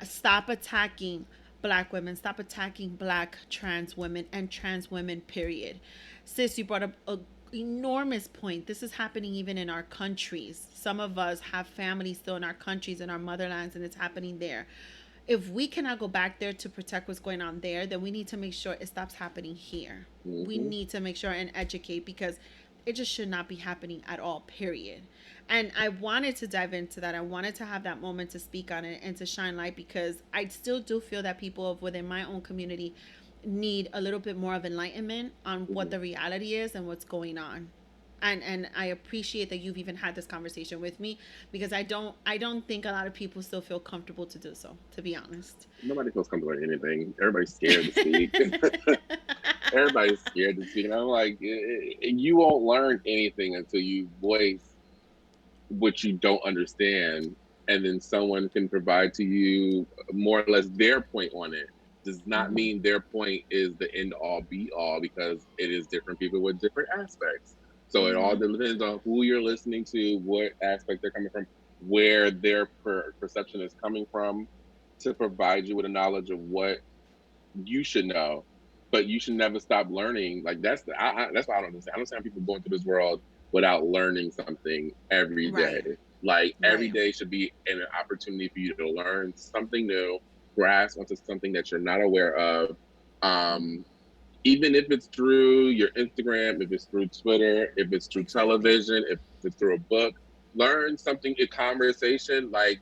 Stop attacking black women. Stop attacking black trans women and trans women, period. Sis, you brought up a enormous point. This is happening even in our countries. Some of us have families still in our countries, in our motherlands, and it's happening there. If we cannot go back there to protect what's going on there, then we need to make sure it stops happening here. We Mm-hmm. need to make sure and educate because it just should not be happening at all, period. And I wanted to dive into that. I wanted to have that moment to speak on it and to shine light because I still do feel that people within my own community need a little bit more of enlightenment on what Mm-hmm. the reality is and what's going on. And I appreciate that you've even had this conversation with me, because I don't think a lot of people still feel comfortable to do so, to be honest. Nobody feels comfortable with anything. Everybody's scared to speak. Everybody's scared to speak. And I'm like, you won't learn anything until you voice what you don't understand, and then someone can provide to you more or less their point on it. Does not mean their point is the end all be all, because it is different people with different aspects. So it all depends on who you're listening to, what aspect they're coming from, where their perception is coming from, to provide you with a knowledge of what you should know. But you should never stop learning. Like that's why I don't understand. I don't understand people going through this world without learning something every day. Right. Like every Right. day should be an opportunity for you to learn something new, grasp onto something that you're not aware of. Um, Even if it's through your Instagram, if it's through Twitter, if it's through Exactly. television, if it's through a book, learn something in conversation. Like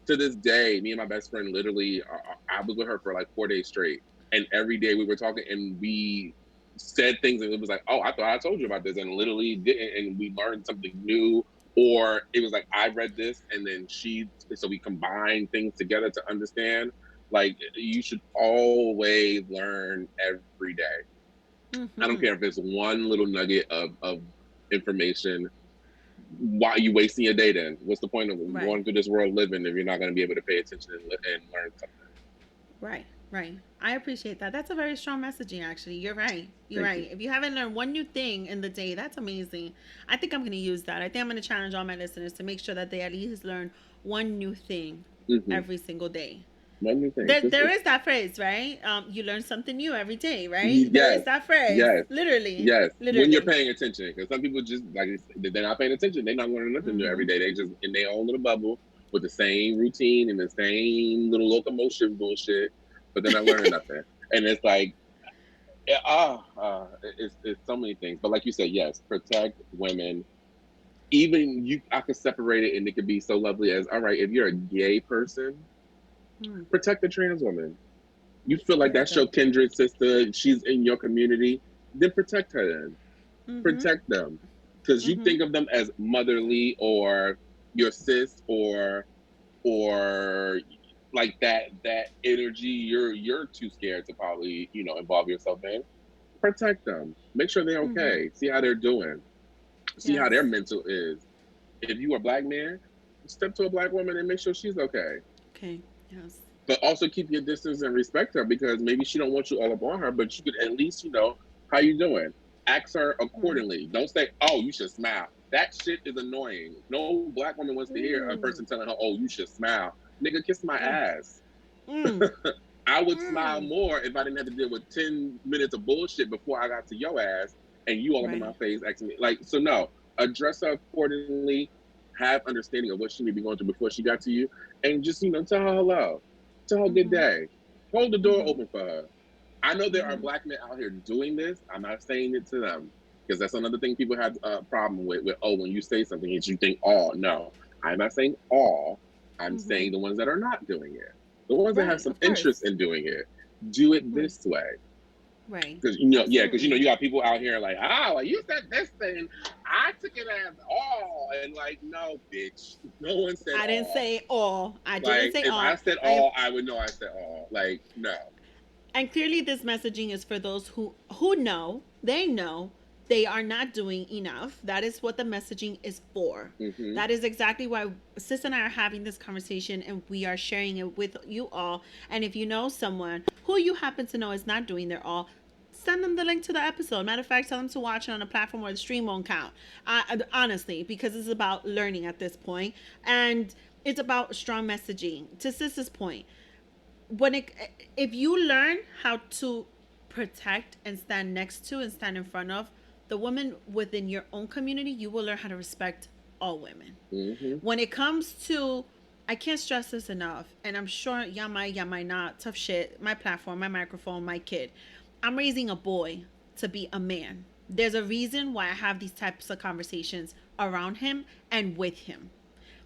to this day, me and my best friend literally, I was with her for like 4 days straight. And every day we were talking and we said things and it was like, oh, I thought I told you about this and literally didn't. And we learned something new. Or it was like, I read this and then so we combined things together to understand. Like you should always learn every day. I don't care if it's one little nugget of information. Why are you wasting your day then? What's the point of Right. going through this world living if you're not going to be able to pay attention and learn something? Right. Right. I appreciate that. That's a very strong messaging, actually. You're right. You're Thank you. right. If you haven't learned one new thing in the day, that's amazing. I think I'm going to use that. I think I'm going to challenge all my listeners to make sure that they at least learn one new thing Mm-hmm. every single day. One new thing. There is that phrase, right? You learn something new every day, right? There is Yes, that phrase. yes, Literally. yes. When you're Literally. paying attention, because some people just like they're not paying attention. They're not learning nothing new every day. They just in their own little bubble with the same routine and the same little locomotion bullshit, but they're not learning nothing. And it's like, it's so many things. But like you said, yes, protect women. Even you, I could separate it, and it could be so lovely as, all right, if you're a gay person, protect the trans woman. You feel like Very that's your good. kindred sister, she's in your community, then protect her then. Protect them. Because you think of them as motherly or your sis or like that energy you're too scared to probably, involve yourself in. Protect them. Make sure they're okay. See how they're doing. See how their Yes. mental is. If you are a black man, step to a black woman and make sure she's okay. Okay. Yes. But also keep your distance and respect her, because maybe she don't want you all up on her, but you could at least, how you doing? Ask her accordingly. Don't say, oh, you should smile. That shit is annoying. No black woman wants to hear a person telling her, oh, you should smile. Nigga, kiss my ass. I would smile more if I didn't have to deal with 10 minutes of bullshit before I got to your ass and you all up in my Right. face asking me. Like, so no, address her accordingly, have understanding of what she may be going through before she got to you, and just, tell her hello. Tell her good day. Hold the door open for her. I know there are black men out here doing this. I'm not saying it to them, because that's another thing people have a problem with, oh, when you say something, you think all. No, I'm not saying all. I'm saying the ones that are not doing it. The ones that have Right. some Of interest course. in doing it, do it Right. this way. Right. Because Absolutely. you got people out here like, like you said this thing, I took it as all, and like, no, bitch, no one said I didn't all. say all. I didn't Like, say if I all. said I all, I would know I said all. Like, no. And clearly this messaging is for those who know, they know they are not doing enough. That is what the messaging is for. Mm-hmm. That is exactly why Sis and I are having this conversation, and we are sharing it with you all. And if you know someone who you happen to know is not doing their all, send them the link to the episode. Matter of fact, tell them to watch it on a platform where the stream won't count. Honestly, because it's about learning at this point, and it's about strong messaging. To Sis's point, when it if you learn how to protect and stand next to and stand in front of the women within your own community, you will learn how to respect all women. Mm-hmm. When it comes to, I can't stress this enough, and I'm sure y'all might not, tough shit, my platform, my microphone, my kid, I'm raising a boy to be a man. There's a reason why I have these types of conversations around him and with him.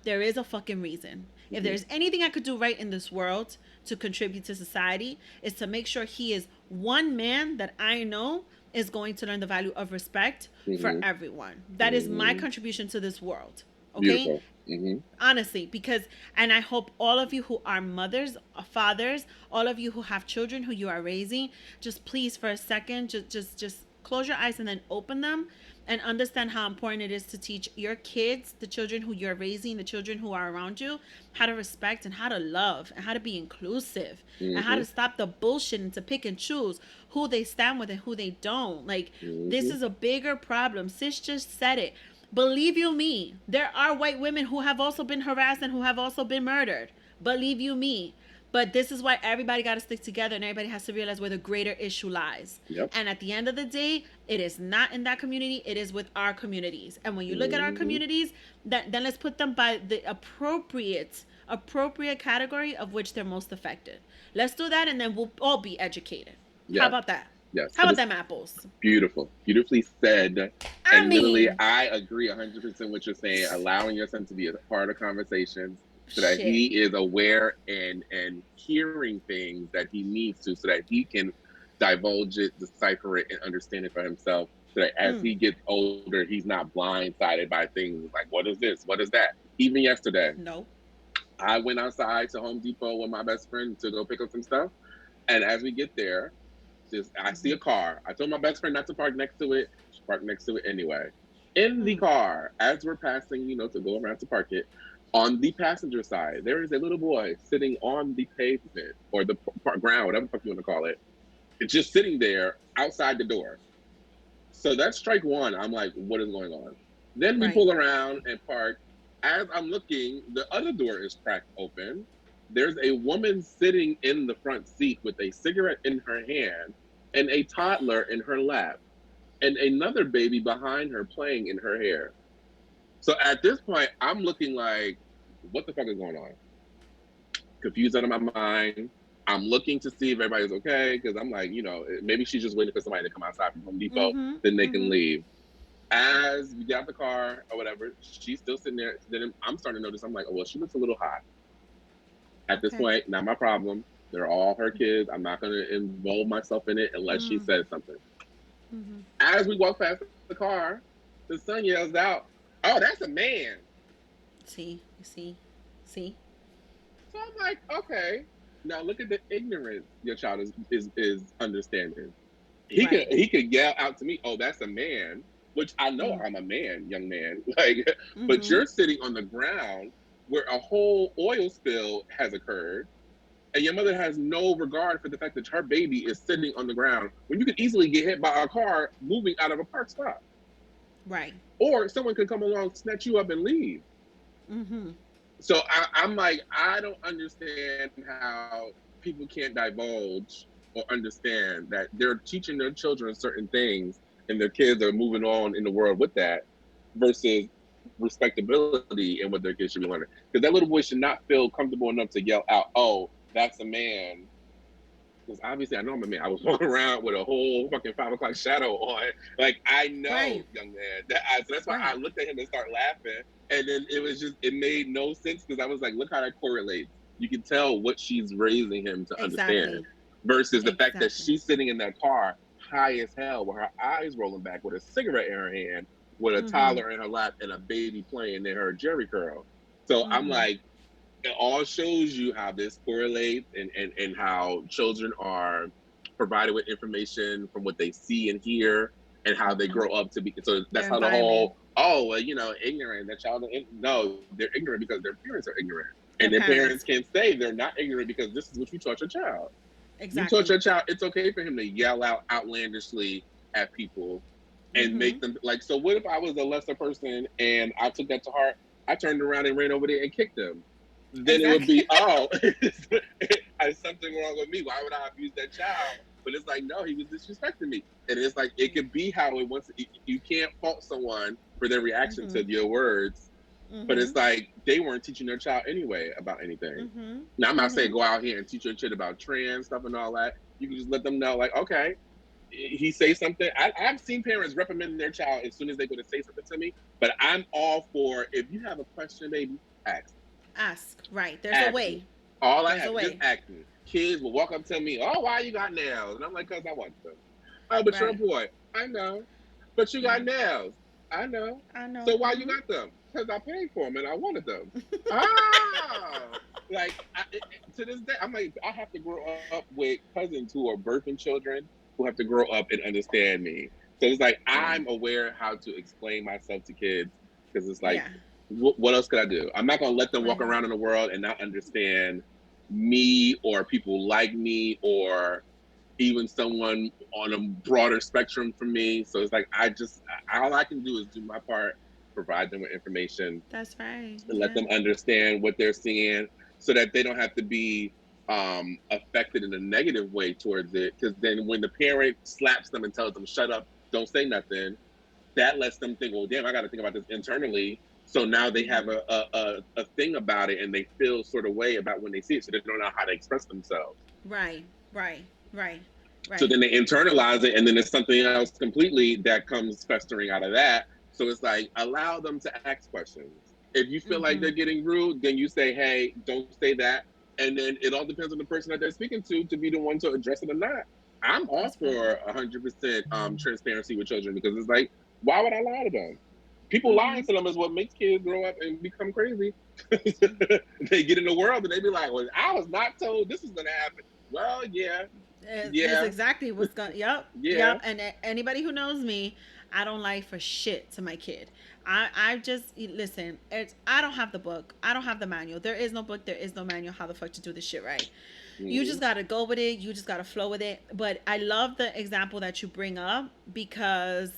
There is a fucking reason. If Mm-hmm. there's anything I could do right in this world to contribute to society, is to make sure he is one man that I know is going to learn the value of respect for Mm-hmm. everyone. That is my Mm-hmm. contribution to this world. Okay? Beautiful. Mm-hmm. Honestly, because, and I hope all of you who are mothers, fathers, all of you who have children who you are raising, just please for a second, just close your eyes and then open them and understand how important it is to teach your kids, the children who you're raising, the children who are around you, how to respect and how to love and how to be inclusive and how Mm-hmm. to stop the bullshit and to pick and choose who they stand with and who they don't. Like, this Mm-hmm. is a bigger problem. Sis just said it. Believe you me, there are white women who have also been harassed and who have also been murdered. Believe you me. But this is why everybody got to stick together and everybody has to realize where the greater issue lies. Yep. And at the end of the day, it is not in that community, it is with our communities. And when you look at our Mm-hmm. communities, then let's put them by the appropriate category of which they're most affected. Let's do that and then we'll all be educated. How Yes. about that? Yes. How So about this them apples? beautiful, beautifully said. I And literally, mean, I agree 100% what you're saying. Allowing your son to be a part of conversations so that shit. he is aware and hearing things that he needs to, so that he can divulge it, decipher it, and understand it for himself. So that as Mm, he gets older, he's not blindsided by things like, what is this? What is that? Even yesterday, no. I went outside to Home Depot with my best friend to go pick up some stuff. And as we get there, just I see a car. I told my best friend not to park next to it. She parked next to it anyway. In the Mm, car, as we're passing, to go around to park it, on the passenger side, there is a little boy sitting on the pavement or the ground, whatever the fuck you want to call it. It's just sitting there outside the door. So that's strike one. I'm like, what is going on? Then we right. pull around and park. As I'm looking, the other door is cracked open. There's a woman sitting in the front seat with a cigarette in her hand and a toddler in her lap, and another baby behind her playing in her hair. So at this point, I'm looking like, what the fuck is going on? Confused out of my mind. I'm looking to see if everybody's okay because I'm like, maybe she's just waiting for somebody to come outside from Home Depot, Mm-hmm. then they can Mm-hmm. leave. As we get out the car or whatever, she's still sitting there. Then I'm starting to notice. I'm like, oh well, she looks a little hot. At this Okay. point, not my problem. They're all her kids. I'm not going to involve myself in it unless she Mm, says something. mm-hmm. As we walk past the car, the son yells out, "Oh, that's a man!" See, you see, see. So I'm like, okay. Now look at the ignorance your child is understanding. Right. He could yell out to me, "Oh, that's a man," which I know Mm, I'm a man, young man. Like, but mm-hmm. you're sitting on the ground where a whole oil spill has occurred, and your mother has no regard for the fact that her baby is sitting on the ground when you could easily get hit by a car moving out of a park spot, Right. or someone could come along, snatch you up, and leave. Mm-hmm. So I'm like, I don't understand how people can't divulge or understand that they're teaching their children certain things and their kids are moving on in the world with that versus respectability and what their kids should be learning. Because that little boy should not feel comfortable enough to yell out, "Oh, that's a man." Because obviously I know I'm a man. I was walking around with a whole fucking 5 o'clock shadow on. Like I know, Right. young man. So that's why I Right. looked at him and started laughing. And then it made no sense because I was like, look how that correlates. You can tell what she's raising him to understand Exactly. versus the fact that Exactly. she's sitting in that car high as hell with her eyes rolling back with a cigarette in her hand, with a Mm-hmm. toddler in her lap and a baby playing in her Jerry curl. So I'm Mm-hmm. like, it all shows you how this correlates and how children are provided with information from what they see and hear and how they Mm-hmm. grow up to be. So that's Their how the environment. whole, oh, well, ignorant, that child, no, they're ignorant because their parents are ignorant. Their And their parents parents. can say they're not ignorant because this is what you taught your child. You taught Exactly. your child it's okay for him to yell out outlandishly at people and Mm-hmm. make them like, so what if I was a lesser person and I took that to heart? I turned around and ran over there and kicked him. Then it would Exactly. be, oh, there's something wrong with me. Why would I abuse that child? But it's like, no, he was disrespecting me. And it's like, it could be how it wants. You can't fault someone for their reaction Mm-hmm. to your words, but Mm-hmm. it's like they weren't teaching their child anyway about anything. Mm-hmm. Now, I'm not saying Mm-hmm. go out here and teach your kid about trans stuff and all that. You can just let them know, like, okay, he say something. I've seen parents reprimanding their child as soon as they go to say something to me. But I'm all for if you have a question, baby, ask. Ask. Right. There's a Ask me. way. All I There's a have, just way. ask me. Kids will walk up to me, oh, why you got nails? And I'm like, because I want them. Oh, but you're a Right. boy. I know. But you got nails. I know. I know. So why you got them? Because I paid for them and I wanted them. Ah! Like, to this day, I'm like, I have to grow up with cousins who are birthing children who have to grow up and understand me. So it's like, Yeah. I'm aware how to explain myself to kids because it's like, Yeah. what else could I do? I'm not going to let them I walk know. around in the world and not understand me or people like me or even someone on a broader spectrum from me. So it's like all I can do is do my part, provide them with information, That's right. and let Yeah. them understand what they're seeing, so that they don't have to be affected in a negative way towards it. Because then when the parent slaps them and tells them shut up, don't say nothing, that lets them think, well, damn, I got to think about this internally. So now they have a thing about it and they feel sort of way about when they see it, so they don't know how to express themselves. Right. Right. Right. So Right. then they internalize it, and then there's something else completely that comes festering out of that. So it's like, allow them to ask questions. If you feel like Mm-hmm. they're getting rude, then you say, hey, don't say that. And then it all depends on the person that they're speaking to be the one to address it or not. I'm all That's right. for 100% transparency with children, because it's like, why would I lie to them? People lying Mm-hmm. to them is what makes kids grow up and become crazy. They get in the world and they be like, well, I was not told this was going to happen. Well, yeah, It's yeah, exactly what's going. Yep, yeah. yep. And anybody who knows me, I don't lie for shit to my kid. I just listen. It's I don't have the book. I don't have the manual. There is no book. There is no manual how the fuck to do this shit right. You Mm-hmm. just gotta go with it. You just gotta flow with it. But I love the example that you bring up because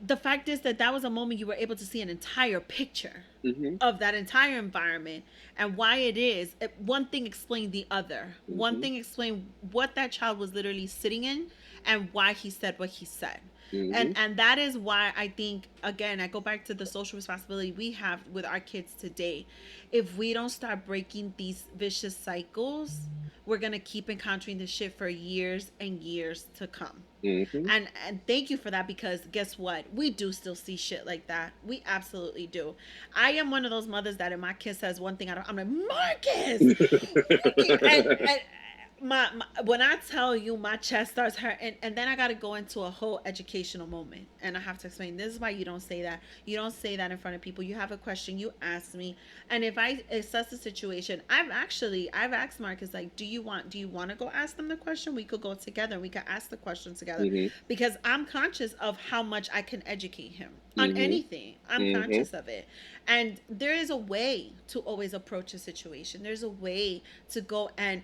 the fact is that that was a moment you were able to see an entire picture Mm-hmm. of that entire environment and why it is one thing explained the other, one Mm-hmm. thing explained what that child was literally sitting in and why he said what he said. Mm-hmm. And that is why I think, again, I go back to the social responsibility we have with our kids today. If we don't start breaking these vicious cycles, we're gonna keep encountering this shit for years and years to come. Mm-hmm. And thank you for that, because guess what, we do still see shit like that. We absolutely do. I am one of those mothers that if my kid says one thing, I'm like, Marcus, and my when I tell you my chest starts hurting, and then I got to go into a whole educational moment and I have to explain, this is why you don't say that. You don't say that in front of people. You have a question, you ask me. And if I assess the situation, I've asked Marcus, like, do you want to go ask them the question? We could go together and we could ask the question together, Mm-hmm. because I'm conscious of how much I can educate him on Mm-hmm. anything. I'm Mm-hmm. conscious of it. And there is a way to always approach a situation. There's a way to go and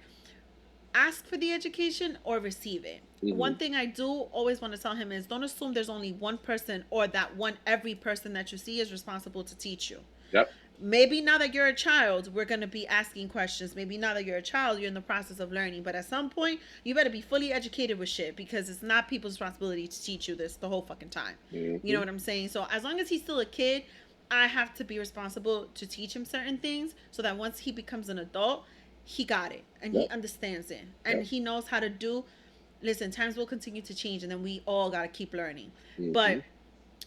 ask for the education or receive it. Mm-hmm. One thing I do always want to tell him is, don't assume there's only one person, or that every person that you see is responsible to teach you. Yep. Maybe now that you're a child, we're going to be asking questions. Maybe now that you're a child, you're in the process of learning. But at some point, you better be fully educated with shit, because it's not people's responsibility to teach you this the whole fucking time. You know Mm-hmm. what I'm saying? So as long as he's still a kid, I have to be responsible to teach him certain things, so that once he becomes an adult, he got it and he Yep. understands it and Yep. he knows how to do. Listen, times will continue to change, and then we all got to keep learning. Mm-hmm. But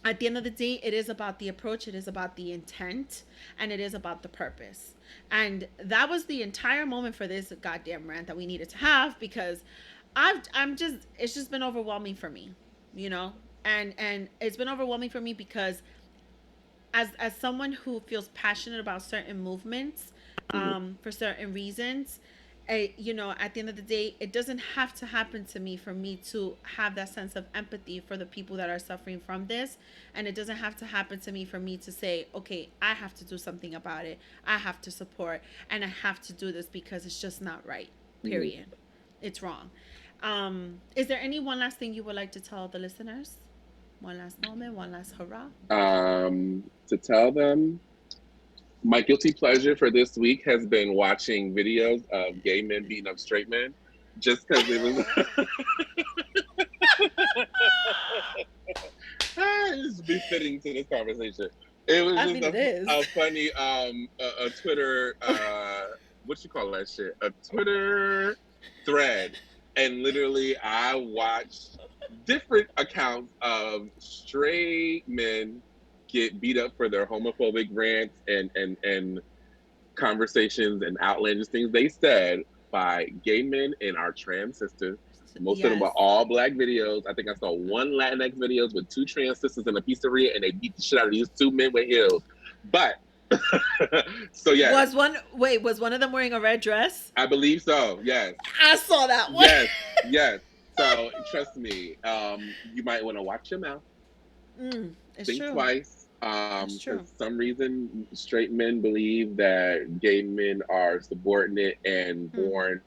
at the end of the day, it is about the approach, it is about the intent, and it is about the purpose. And that was the entire moment for this goddamn rant that we needed to have, because it's just been overwhelming for me, you know. And it's been overwhelming for me because as someone who feels passionate about certain movements, Mm-hmm. for certain reasons, at the end of the day, it doesn't have to happen to me for me to have that sense of empathy for the people that are suffering from this. And it doesn't have to happen to me for me to say, okay, I have to do something about it. I have to support, and I have to do this because it's just not right. Mm-hmm. Period. It's wrong. Is there any one last thing you would like to tell the listeners? One last moment, one last hurrah. To tell them, my guilty pleasure for this week has been watching videos of gay men beating up straight men, just because it was it's befitting to this conversation. It was I just mean, it is. a funny a Twitter what you call that shit, a Twitter thread, and literally I watched different accounts of straight men get beat up for their homophobic rants and conversations and outlandish things they said by gay men and our trans sisters. Most of them were all black videos. I think I saw one Latinx videos with 2 trans sisters in a pizzeria, and they beat the shit out of these 2 men with heels. But so yeah, was one of them wearing a red dress? I believe so. Yes, I saw that one. Yes. So trust me, you might want to watch your mouth. Think true. twice. For some reason, straight men believe that gay men are subordinate and born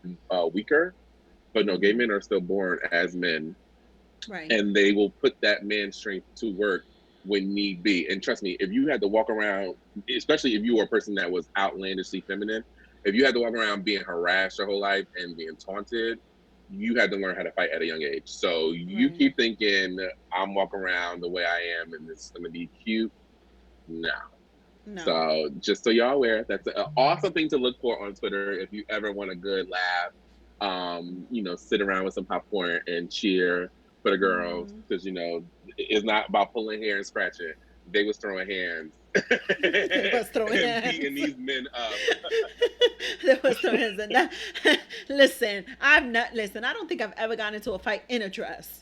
weaker, but no, gay men are still born as men, right? And they will put that man's strength to work when need be. And trust me, if you had to walk around, especially if you were a person that was outlandishly feminine, if you had to walk around being harassed your whole life and being taunted, you had to learn how to fight at a young age. So you keep thinking, I'm walking around the way I am and it's going to be cute. No. So just so y'all aware, that's an awesome thing to look for on Twitter if you ever want a good laugh. Sit around with some popcorn and cheer for the girls, because it's not about pulling hair and scratching. They was throwing hands. They was throwing hands. Beating these men up. They was throwing hands. And listen, I don't think I've ever gotten into a fight in a dress.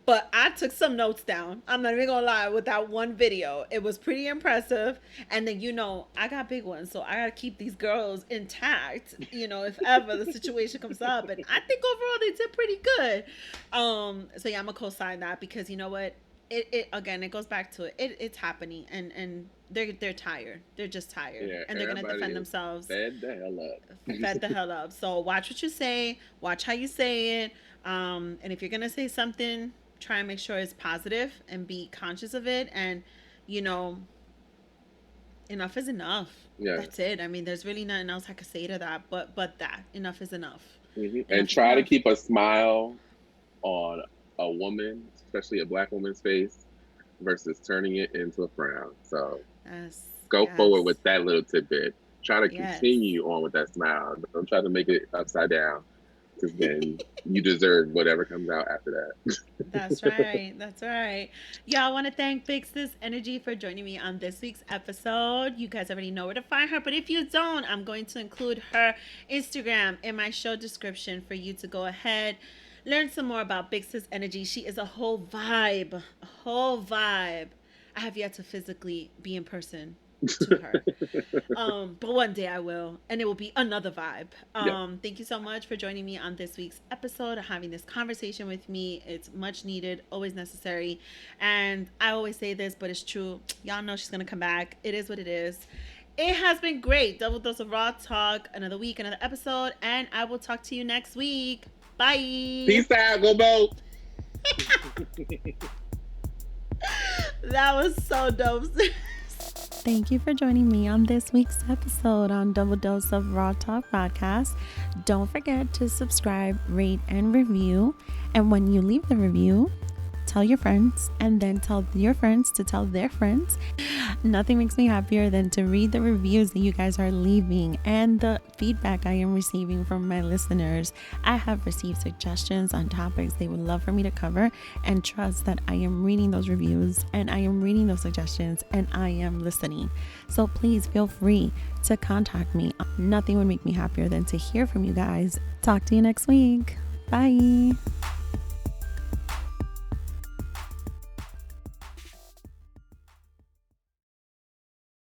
But I took some notes down. I'm not even gonna lie, with that one video. It was pretty impressive. And then, I got big ones, so I gotta keep these girls intact, if ever the situation comes up. And I think overall they did pretty good. So yeah, I'm gonna co-sign that, because you know what? It again, it goes back to it. It's happening, and they're tired. They're just tired. Yeah, and they're gonna defend themselves. Fed the hell up. Fed the hell up. So watch what you say, watch how you say it. And if you're gonna say something, try and make sure it's positive and be conscious of it. And enough is enough. Yeah. That's it. I mean, there's really nothing else I could say to that, but that enough is enough. And try to keep a smile on a woman, especially a black woman's face, versus turning it into a frown. So go forward with that little tidbit. Try to continue on with that smile. Don't try to make it upside down, because then you deserve whatever comes out after that. That's right. That's right. Y'all, I want to thank Big Sis Energy for joining me on this week's episode. You guys already know where to find her, but if you don't, I'm going to include her Instagram in my show description for you to go ahead, learn some more about Big Sis Energy. She is a whole vibe. I have yet to physically be in person to her. But one day I will, and it will be another vibe. Thank you so much for joining me on this week's episode, having this conversation with me. It's much needed, always necessary. And I always say this, but it's true. Y'all know she's gonna come back. It is what it is. It has been great. Double dose of raw talk. Another week, another episode, and I will talk to you next week. Bye. Peace out. Go Bo. That was so dope. Thank you for joining me on this week's episode on Double Dose of Raw Talk Podcast. Don't forget to subscribe, rate, and review. And when you leave the review, tell your friends, and then tell your friends to tell their friends. Nothing makes me happier than to read the reviews that you guys are leaving and the feedback I am receiving from my listeners. I have received suggestions on topics they would love for me to cover, and trust that I am reading those reviews and I am reading those suggestions and I am listening. So please feel free to contact me. Nothing would make me happier than to hear from you guys. Talk to you next week. Bye.